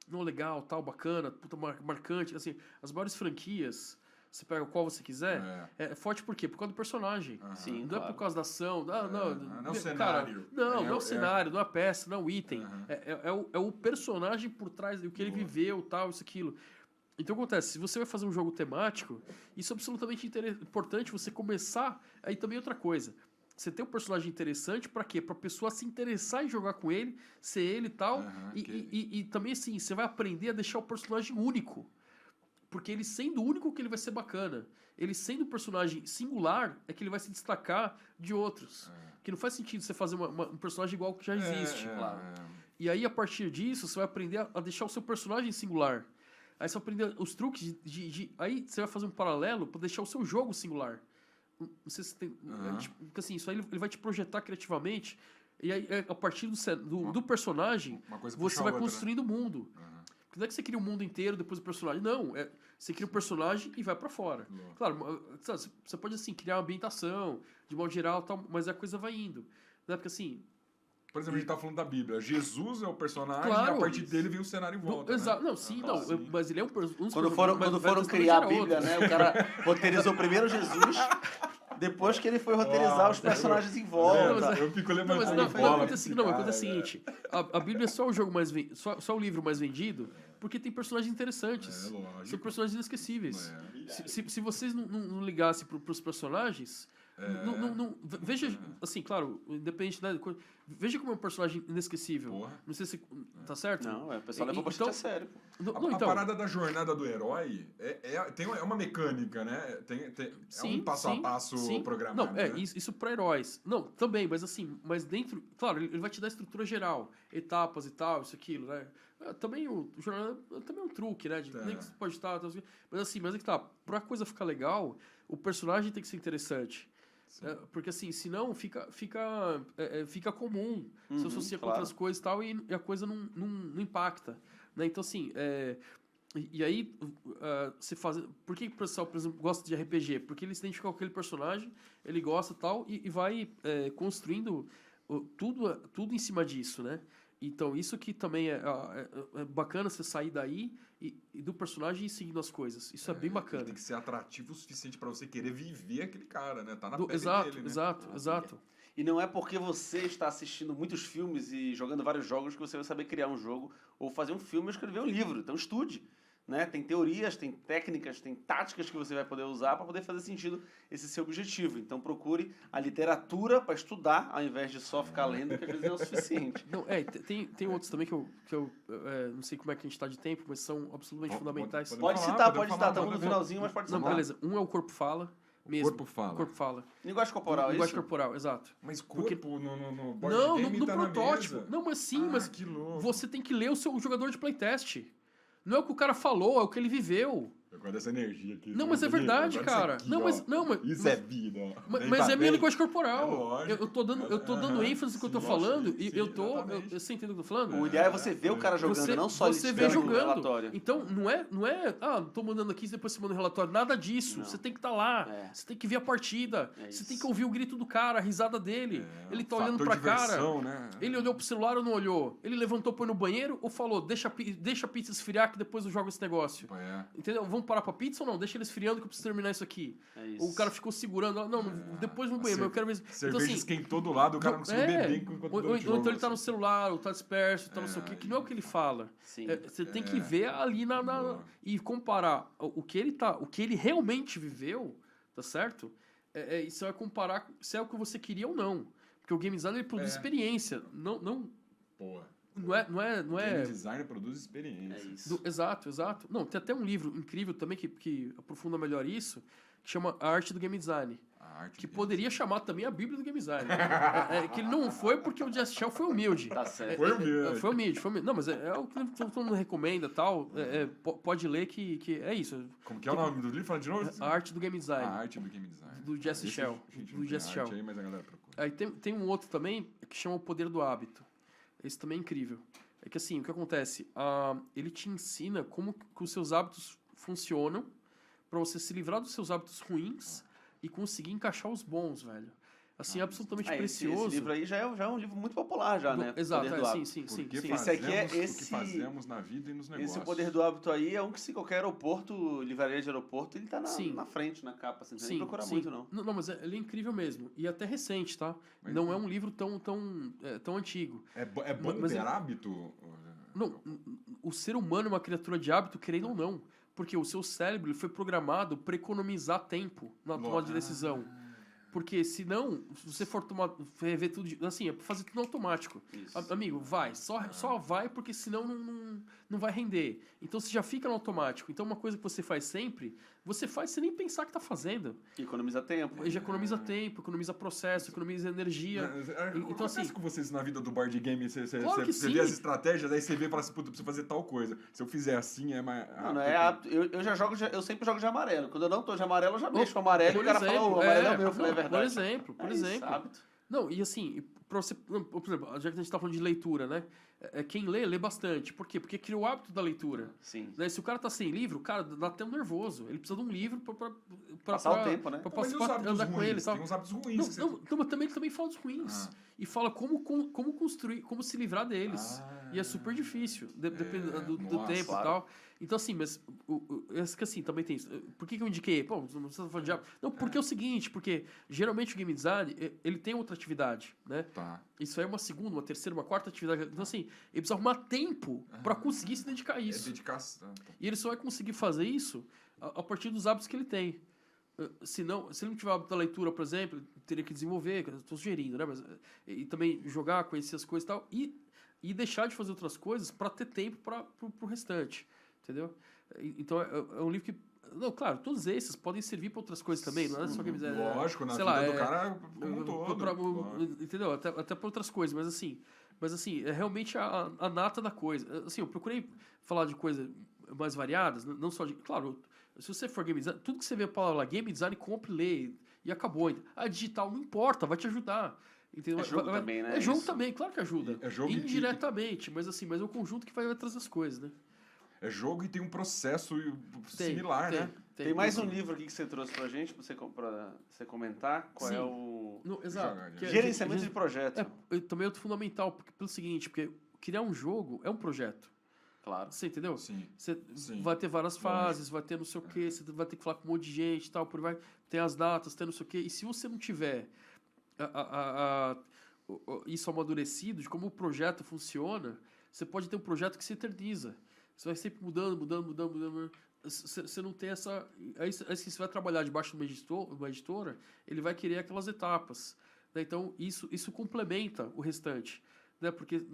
Não, legal, tal, bacana, puta, marcante. Assim, as maiores franquias, você pega qual você quiser, é forte por quê? Por causa do personagem. Sim, Não claro. é por causa da ação. Não é o cara, cenário. não é o cenário, não é a peça, não é o item. É o personagem por trás do que ele viveu, tal, isso, aquilo. Então, acontece, se você vai fazer um jogo temático, isso é absolutamente importante você começar... Aí também outra coisa. Você tem um personagem interessante para quê? Para a pessoa se interessar em jogar com ele, ser ele e tal. E também, assim, você vai aprender a deixar o personagem único. Porque ele sendo único que ele vai ser bacana. Ele sendo um personagem singular é que ele vai se destacar de outros. Que não faz sentido você fazer um personagem igual que já existe. claro. E aí, a partir disso, você vai aprender a deixar o seu personagem singular. Aí você vai aprender os truques aí você vai fazer um paralelo para deixar o seu jogo singular. Não sei se tem... porque assim, isso aí ele vai te projetar criativamente. E aí, a partir do personagem, Uma coisa você puxa a vai outra, construindo o mundo. Porque não é que você cria o mundo inteiro depois do personagem. Não, você cria o personagem e vai pra fora. Claro, você pode, assim, criar uma ambientação, de modo geral, tal, mas a coisa vai indo. Né? Porque, assim... Por exemplo, a gente tá falando da Bíblia. Jesus é o personagem Claro, e a partir dele vem o cenário em volta. Exato. Né? Não, sim, não. Mas ele é um dos Quando foram criar a Bíblia, né? O cara roteirizou primeiro Jesus, depois que ele foi roteirizar os personagens em volta. Eu fico Não, mas levantando não, bola. acontece o seguinte, a Bíblia é só o jogo mais só o livro mais vendido porque tem personagens interessantes. Lógico. São personagens inesquecíveis. Se vocês não ligassem pros personagens, veja, assim, claro, independente da coisa, veja como é um personagem inesquecível. Porra. Não sei se tá certo? Não, o pessoal levou bastante a sério. A parada da jornada do herói é uma mecânica, né? É um passo a passo programado. Não, né? isso para heróis. Não, também, mas assim, mas dentro... Claro, ele vai te dar a estrutura geral, etapas e tal, isso, aquilo, né? Também o jornada também é um truque, né? Nem que você pode estar... Mas assim, mas é que tá, pra coisa ficar legal, o personagem tem que ser interessante. Porque assim, senão fica comum. Se associa com outras coisas e tal, e a coisa não impacta. Né? Então, assim, e aí, você faz. Por que o pessoal, por exemplo, gosta de RPG? Porque ele se identifica com aquele personagem, ele gosta e tal, e vai construindo tudo em cima disso, né? Então, isso que também é bacana você sair daí e do personagem e ir seguindo as coisas. Isso é bem bacana. Tem que ser atrativo o suficiente pra você querer viver aquele cara, né? Tá na pele Exato, dele, né? exato. E não é porque você está assistindo muitos filmes e jogando vários jogos que você vai saber criar um jogo ou fazer um filme ou escrever um livro. Então estude. Né? Tem teorias, tem técnicas, tem táticas que você vai poder usar para poder fazer sentido esse seu objetivo. Então procure a literatura para estudar, ao invés de só ficar lendo, que às vezes não é o suficiente. Não, tem outros também que eu não sei como é que a gente está de tempo, mas são absolutamente fundamentais. Pode citar. Estamos no finalzinho, mas pode citar. Não, beleza. Um é o corpo fala. Mesmo. Corpo fala. Linguagem corporal, Linguagem corporal, exato. Mas corpo no board não, game no tá protótipo. Na mesa. Não, mas sim, mas que louco. você tem que ler o jogador de playtest. Não é o que o cara falou, é o que ele viveu. Eu gosto dessa energia aqui. Não, mas é verdade, cara. Aqui, não, mas isso é vida. Mas é minha linguagem corporal. lógico. Eu tô dando ênfase no que eu tô falando e você entende o que eu tô falando? O ideal é você ver o cara jogando, não só você ele ver jogando jogando. relatório. Então, não é, tô mandando aqui e depois você manda um relatório. Nada disso. Não. Você tem que estar lá. Você tem que ver a partida. Você tem que ouvir o grito do cara, a risada dele. Ele tá olhando pra cara. Né? Ele olhou pro celular ou não olhou? Ele levantou, foi no banheiro ou falou, deixa a pizza esfriar que depois eu jogo esse negócio? Entendeu? Vamos parar pra pizza ou não? Deixa ele esfriando que eu preciso terminar isso aqui. O cara ficou segurando. Não, depois no banheiro, mas eu quero ver... Cerveja Então, assim, esquentou do lado, o cara não conseguiu beber enquanto ou então ele tá no celular, ou tá disperso, tá não sei o que não é o que ele fala. Você tem que ver ali e comparar o que ele realmente viveu, tá certo? E você vai comparar se é o que você queria ou não. Porque o game design ele produz experiência, não Porra. Não é... Game design produz experiência. É isso. Exato. Não, tem até um livro incrível também que aprofunda melhor isso, que chama A Arte do Game Design. Que poderia chamar também a Bíblia do Game Design. Que ele não foi porque o Jess Shell foi humilde. Tá certo. Foi humilde. Não, mas é o que todo mundo recomenda e tal. Pode ler que é isso. Como que é o nome do livro? Fala de novo. A Arte do Game Design. A Arte do Game Design. Do Jesse Shell. Do Jesse Shell. Aí, mas a galera procura. Aí tem um outro também que chama O Poder do Hábito. Esse também é incrível. É que assim, o que acontece? Ele te ensina como que os seus hábitos funcionam para você se livrar dos seus hábitos ruins e conseguir encaixar os bons, velho. Assim, absolutamente precioso. Esse livro aí já é um livro muito popular, né? Exato, Poder do Hábito. sim. Esse aqui é o que fazemos na vida e nos negócios. Esse Poder do Hábito aí é um que se qualquer aeroporto, livraria de aeroporto, ele tá na frente, na capa. Assim, não precisa nem procurar muito, não. Não, mas ele é incrível mesmo. E até recente, tá? Não é um livro tão antigo. É bom ter hábito? Não, o ser humano é uma criatura de hábito, querendo ou não. Porque o seu cérebro foi programado para economizar tempo na tomada de decisão. Porque senão, se você for ver tudo... Assim, é pra fazer tudo automático. Amigo, vai. Só vai, porque senão não vai render. Então, você já fica no automático. Então, uma coisa que você faz sempre, você faz sem nem pensar que tá fazendo. E economiza tempo. E já economiza tempo, economiza processo, economiza energia. Então, assim, com vocês na vida do board game, você vê as estratégias, aí você vê e fala assim, puta, eu preciso fazer tal coisa. Se eu fizer assim, é mais... Não é apto. Eu sempre jogo de amarelo. Quando eu não tô de amarelo, eu já mexo o amarelo e o cara fala, o amarelo é o meu. Eu falei, é verdade. Por exemplo. Hábito. Não, e assim, pra você, por exemplo, já que a gente tá falando de leitura, né? Quem lê bastante. Por quê? Porque cria o hábito da leitura. Sim. Né? Se o cara tá sem livro, cara, dá até um nervoso. Ele precisa de um livro pra Passar o tempo, né? Pra, Mas e os hábitos andar com ele e tal. Tem uns hábitos ruins. que Não, mas também fala dos ruins. E fala como construir, como se livrar deles. E é super difícil, dependendo do nossa, tempo claro. e tal. Então, assim, mas que assim, também tem isso. Por que eu indiquei? Pô, não precisa falar de hábito. Não, porque é o seguinte, porque geralmente o game design, ele tem outra atividade, né? Tá. Isso aí é uma segunda, uma terceira, uma quarta atividade. Então, assim, ele precisa arrumar tempo pra conseguir se dedicar a isso. É dedicação. E ele só vai conseguir fazer isso a partir dos hábitos que ele tem. Se ele não tiver hábito da leitura, por exemplo, ele teria que desenvolver, estou sugerindo, né? Mas, e também jogar, conhecer as coisas e tal, e deixar de fazer outras coisas para ter tempo para o restante, entendeu? Então, é um livro que... Não, claro, todos esses podem servir para outras coisas também, não é só que Lógico, na sei vida lá, do cara como um todo. Claro. Entendeu? Até para outras coisas, mas assim, é realmente a nata da coisa. Assim, eu procurei falar de coisas mais variadas, não só de... Claro, se você for game design, tudo que você vê a palavra lá, game design, compre, lê e acabou. A digital não importa, vai te ajudar. Entendeu? É jogo também, né? É jogo Isso. também, claro que ajuda. É jogo indiretamente, mas assim, mas é o conjunto que vai trazer as coisas, né? É jogo e tem um processo similar, né? Tem mais um livro aqui que você trouxe pra gente, pra você comentar. Qual é o... Exato. Joga, Que Gerenciamento de projeto. Também é outro fundamental, pelo seguinte, porque criar um jogo é um projeto. Claro. Você entendeu? Sim. Você Sim. vai ter várias fases, vai ter não sei o quê, você vai ter que falar com um monte de gente e tal, por vai tem as datas, tem não sei o quê. E se você não tiver isso amadurecido, de como o projeto funciona, você pode ter um projeto que se eterniza. Você vai sempre mudando. Você não tem essa... Aí se você vai trabalhar debaixo de uma editora, ele vai querer aquelas etapas. Né? Então, isso complementa o restante. Né? Porque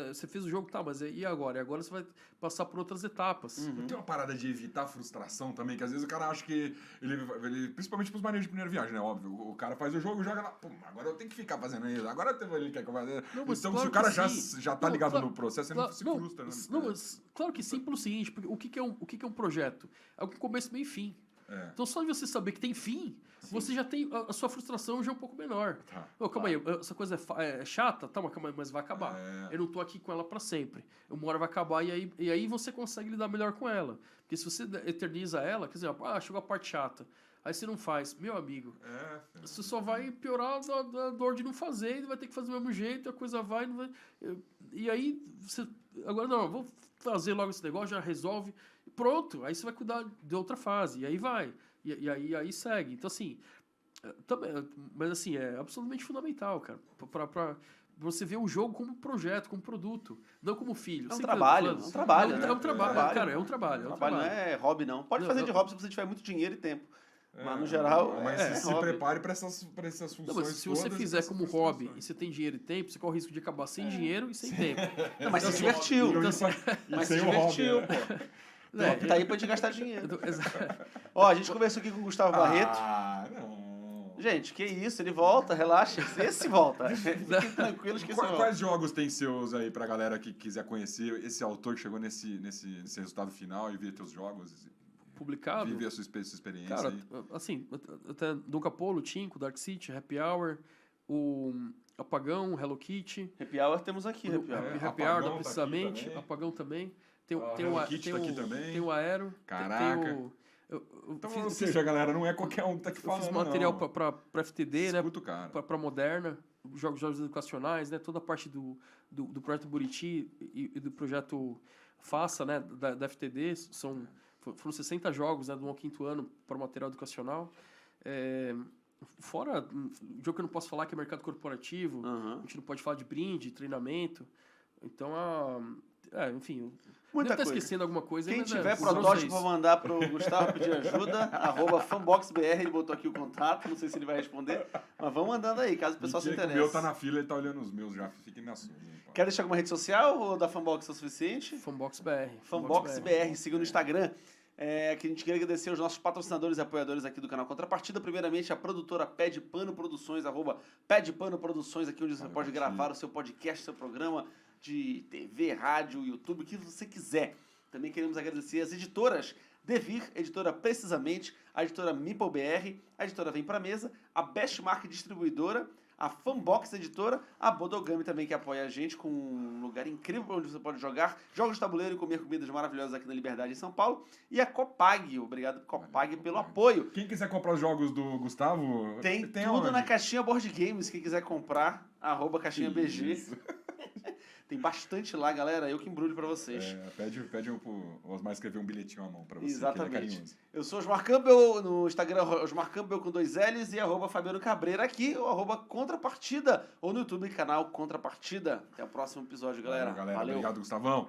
você fez o jogo, tá, mas e agora? E agora você vai passar por outras etapas. Não tem uma parada de evitar a frustração também, que às vezes o cara acha que ele principalmente pros maneiros de primeira viagem, né? Óbvio. O cara faz o jogo e joga lá, pum, agora eu tenho que ficar fazendo isso, agora ele quer que eu faça. Não, mas Então, claro se o cara que já tá Não, ligado claro- no processo, ele não se frustra, né? Não, mas claro que sim, pelo seguinte, porque o que é um projeto? É um começo, meio e fim. É. Então, só de você saber que tem fim, você já tem... A sua frustração já é um pouco menor. Tá. Ô, calma aí, essa coisa é chata? Tá, mas calma aí, mas vai acabar. É. Eu não tô aqui com ela pra sempre. Uma hora vai acabar e aí você consegue lidar melhor com ela. Porque se você eterniza ela, quer dizer, chegou a parte chata. Aí você não faz. Meu amigo, você só vai piorar a dor de não fazer e vai ter que fazer do mesmo jeito, a coisa vai... Não vai e aí, você... Agora, não, eu vou fazer logo esse negócio, já resolve. Pronto, aí você vai cuidar de outra fase. E aí vai. E aí segue. Então, assim... Também, mas, assim, é absolutamente fundamental, cara. Pra você ver o jogo como projeto, como produto. Não como filho. É um Sempre trabalho, falando. é um trabalho. É um trabalho, cara, é um trabalho. Não é hobby, não. Pode Não, fazer não. de hobby se você tiver muito dinheiro e tempo. Mas, no geral, Mas se hobby. prepare para essas funções Não, mas se você todas e fizer pra essas como hobby frustrações. e você tem dinheiro e tempo, você corre o risco de acabar sem dinheiro e sem tempo. Não, mas se Então, divertiu. então, assim, Mas se sem o hobby, divertiu, né? pô. É, Tá aí pra gente gastar dinheiro. então, Ó, a gente conversou aqui com o Gustavo Barreto. Não. Gente, que isso, ele volta, relaxa. Esse volta. Fiquem tranquilos que esse volta. Quais jogos tem seus aí pra galera que quiser conhecer esse autor que chegou nesse resultado final e ver teus jogos? publicado. Viver a sua experiência Cara, aí. assim, até Dom Capolo, Tinko, Dark City, Happy Hour, o Apagão, Hello Kitty. Happy Hour temos aqui, Happy Hour. Happy Apagão Hour, tá aqui precisamente. também. Apagão também. Tem, Hello Kitty tá aqui também. Tem o Aero. Caraca. Tem o, eu Então, fiz, ou seja, galera, não é qualquer um que tá aqui eu falando, fiz material não. pra FTD, né? Escuta o cara. Pra Moderna, jogos educacionais, né? Toda a parte do projeto Buriti e do projeto FACA, né? Da FTD, foram 60 jogos, né? Do 5º ano para material educacional. Fora, jogo que eu não posso falar que é mercado corporativo, Aham. a gente não pode falar de brinde, treinamento. Então, enfim, Muita devo estar coisa. esquecendo alguma coisa. Quem mas tiver são protótipo seis. pra mandar pro Gustavo pedir ajuda, @fanboxbr, ele botou aqui o contato, não sei se ele vai responder, mas vamos mandando aí, caso o pessoal se O interesse. meu tá na fila, ele tá olhando os meus já. Fiquem na sua. Gente. Quer deixar alguma rede social ou da Fanbox é o suficiente? Fanbox BR. FanboxBR, siga no Instagram. Que a gente queria agradecer aos nossos patrocinadores e apoiadores aqui do canal Contrapartida. Primeiramente, a produtora Pé de Pano Produções, @Pé de Pano Produções, aqui onde você pode gravar o seu podcast, seu programa de TV, rádio, YouTube, o que você quiser. Também queremos agradecer as editoras Devir, editora Precisamente, a editora MeepleBR, a editora Vem Pra Mesa, a Bestmark Distribuidora, a Fanbox Editora, a Bodogami também que apoia a gente com um lugar incrível onde você pode jogar jogos de tabuleiro e comer comidas maravilhosas aqui na Liberdade em São Paulo, e a Copag. Obrigado, Copag, pelo apoio. Quem quiser comprar os jogos do Gustavo, Tem tudo onde? na caixinha Board Games, quem quiser comprar, @caixinha BG. Isso. Tem bastante lá, galera. Eu que embrulho pra vocês. Pede pro Osmar escrever um bilhetinho à mão pra você. Que ele é Exatamente. carinhoso. Eu sou Osmar Campbell, no Instagram Osmar Campbell com 2 L's e @Fabiano Cabreira aqui, ou @Contrapartida, ou no YouTube, canal Contrapartida. Até o próximo episódio, galera. Valeu, galera. Valeu. Obrigado, Gustavão.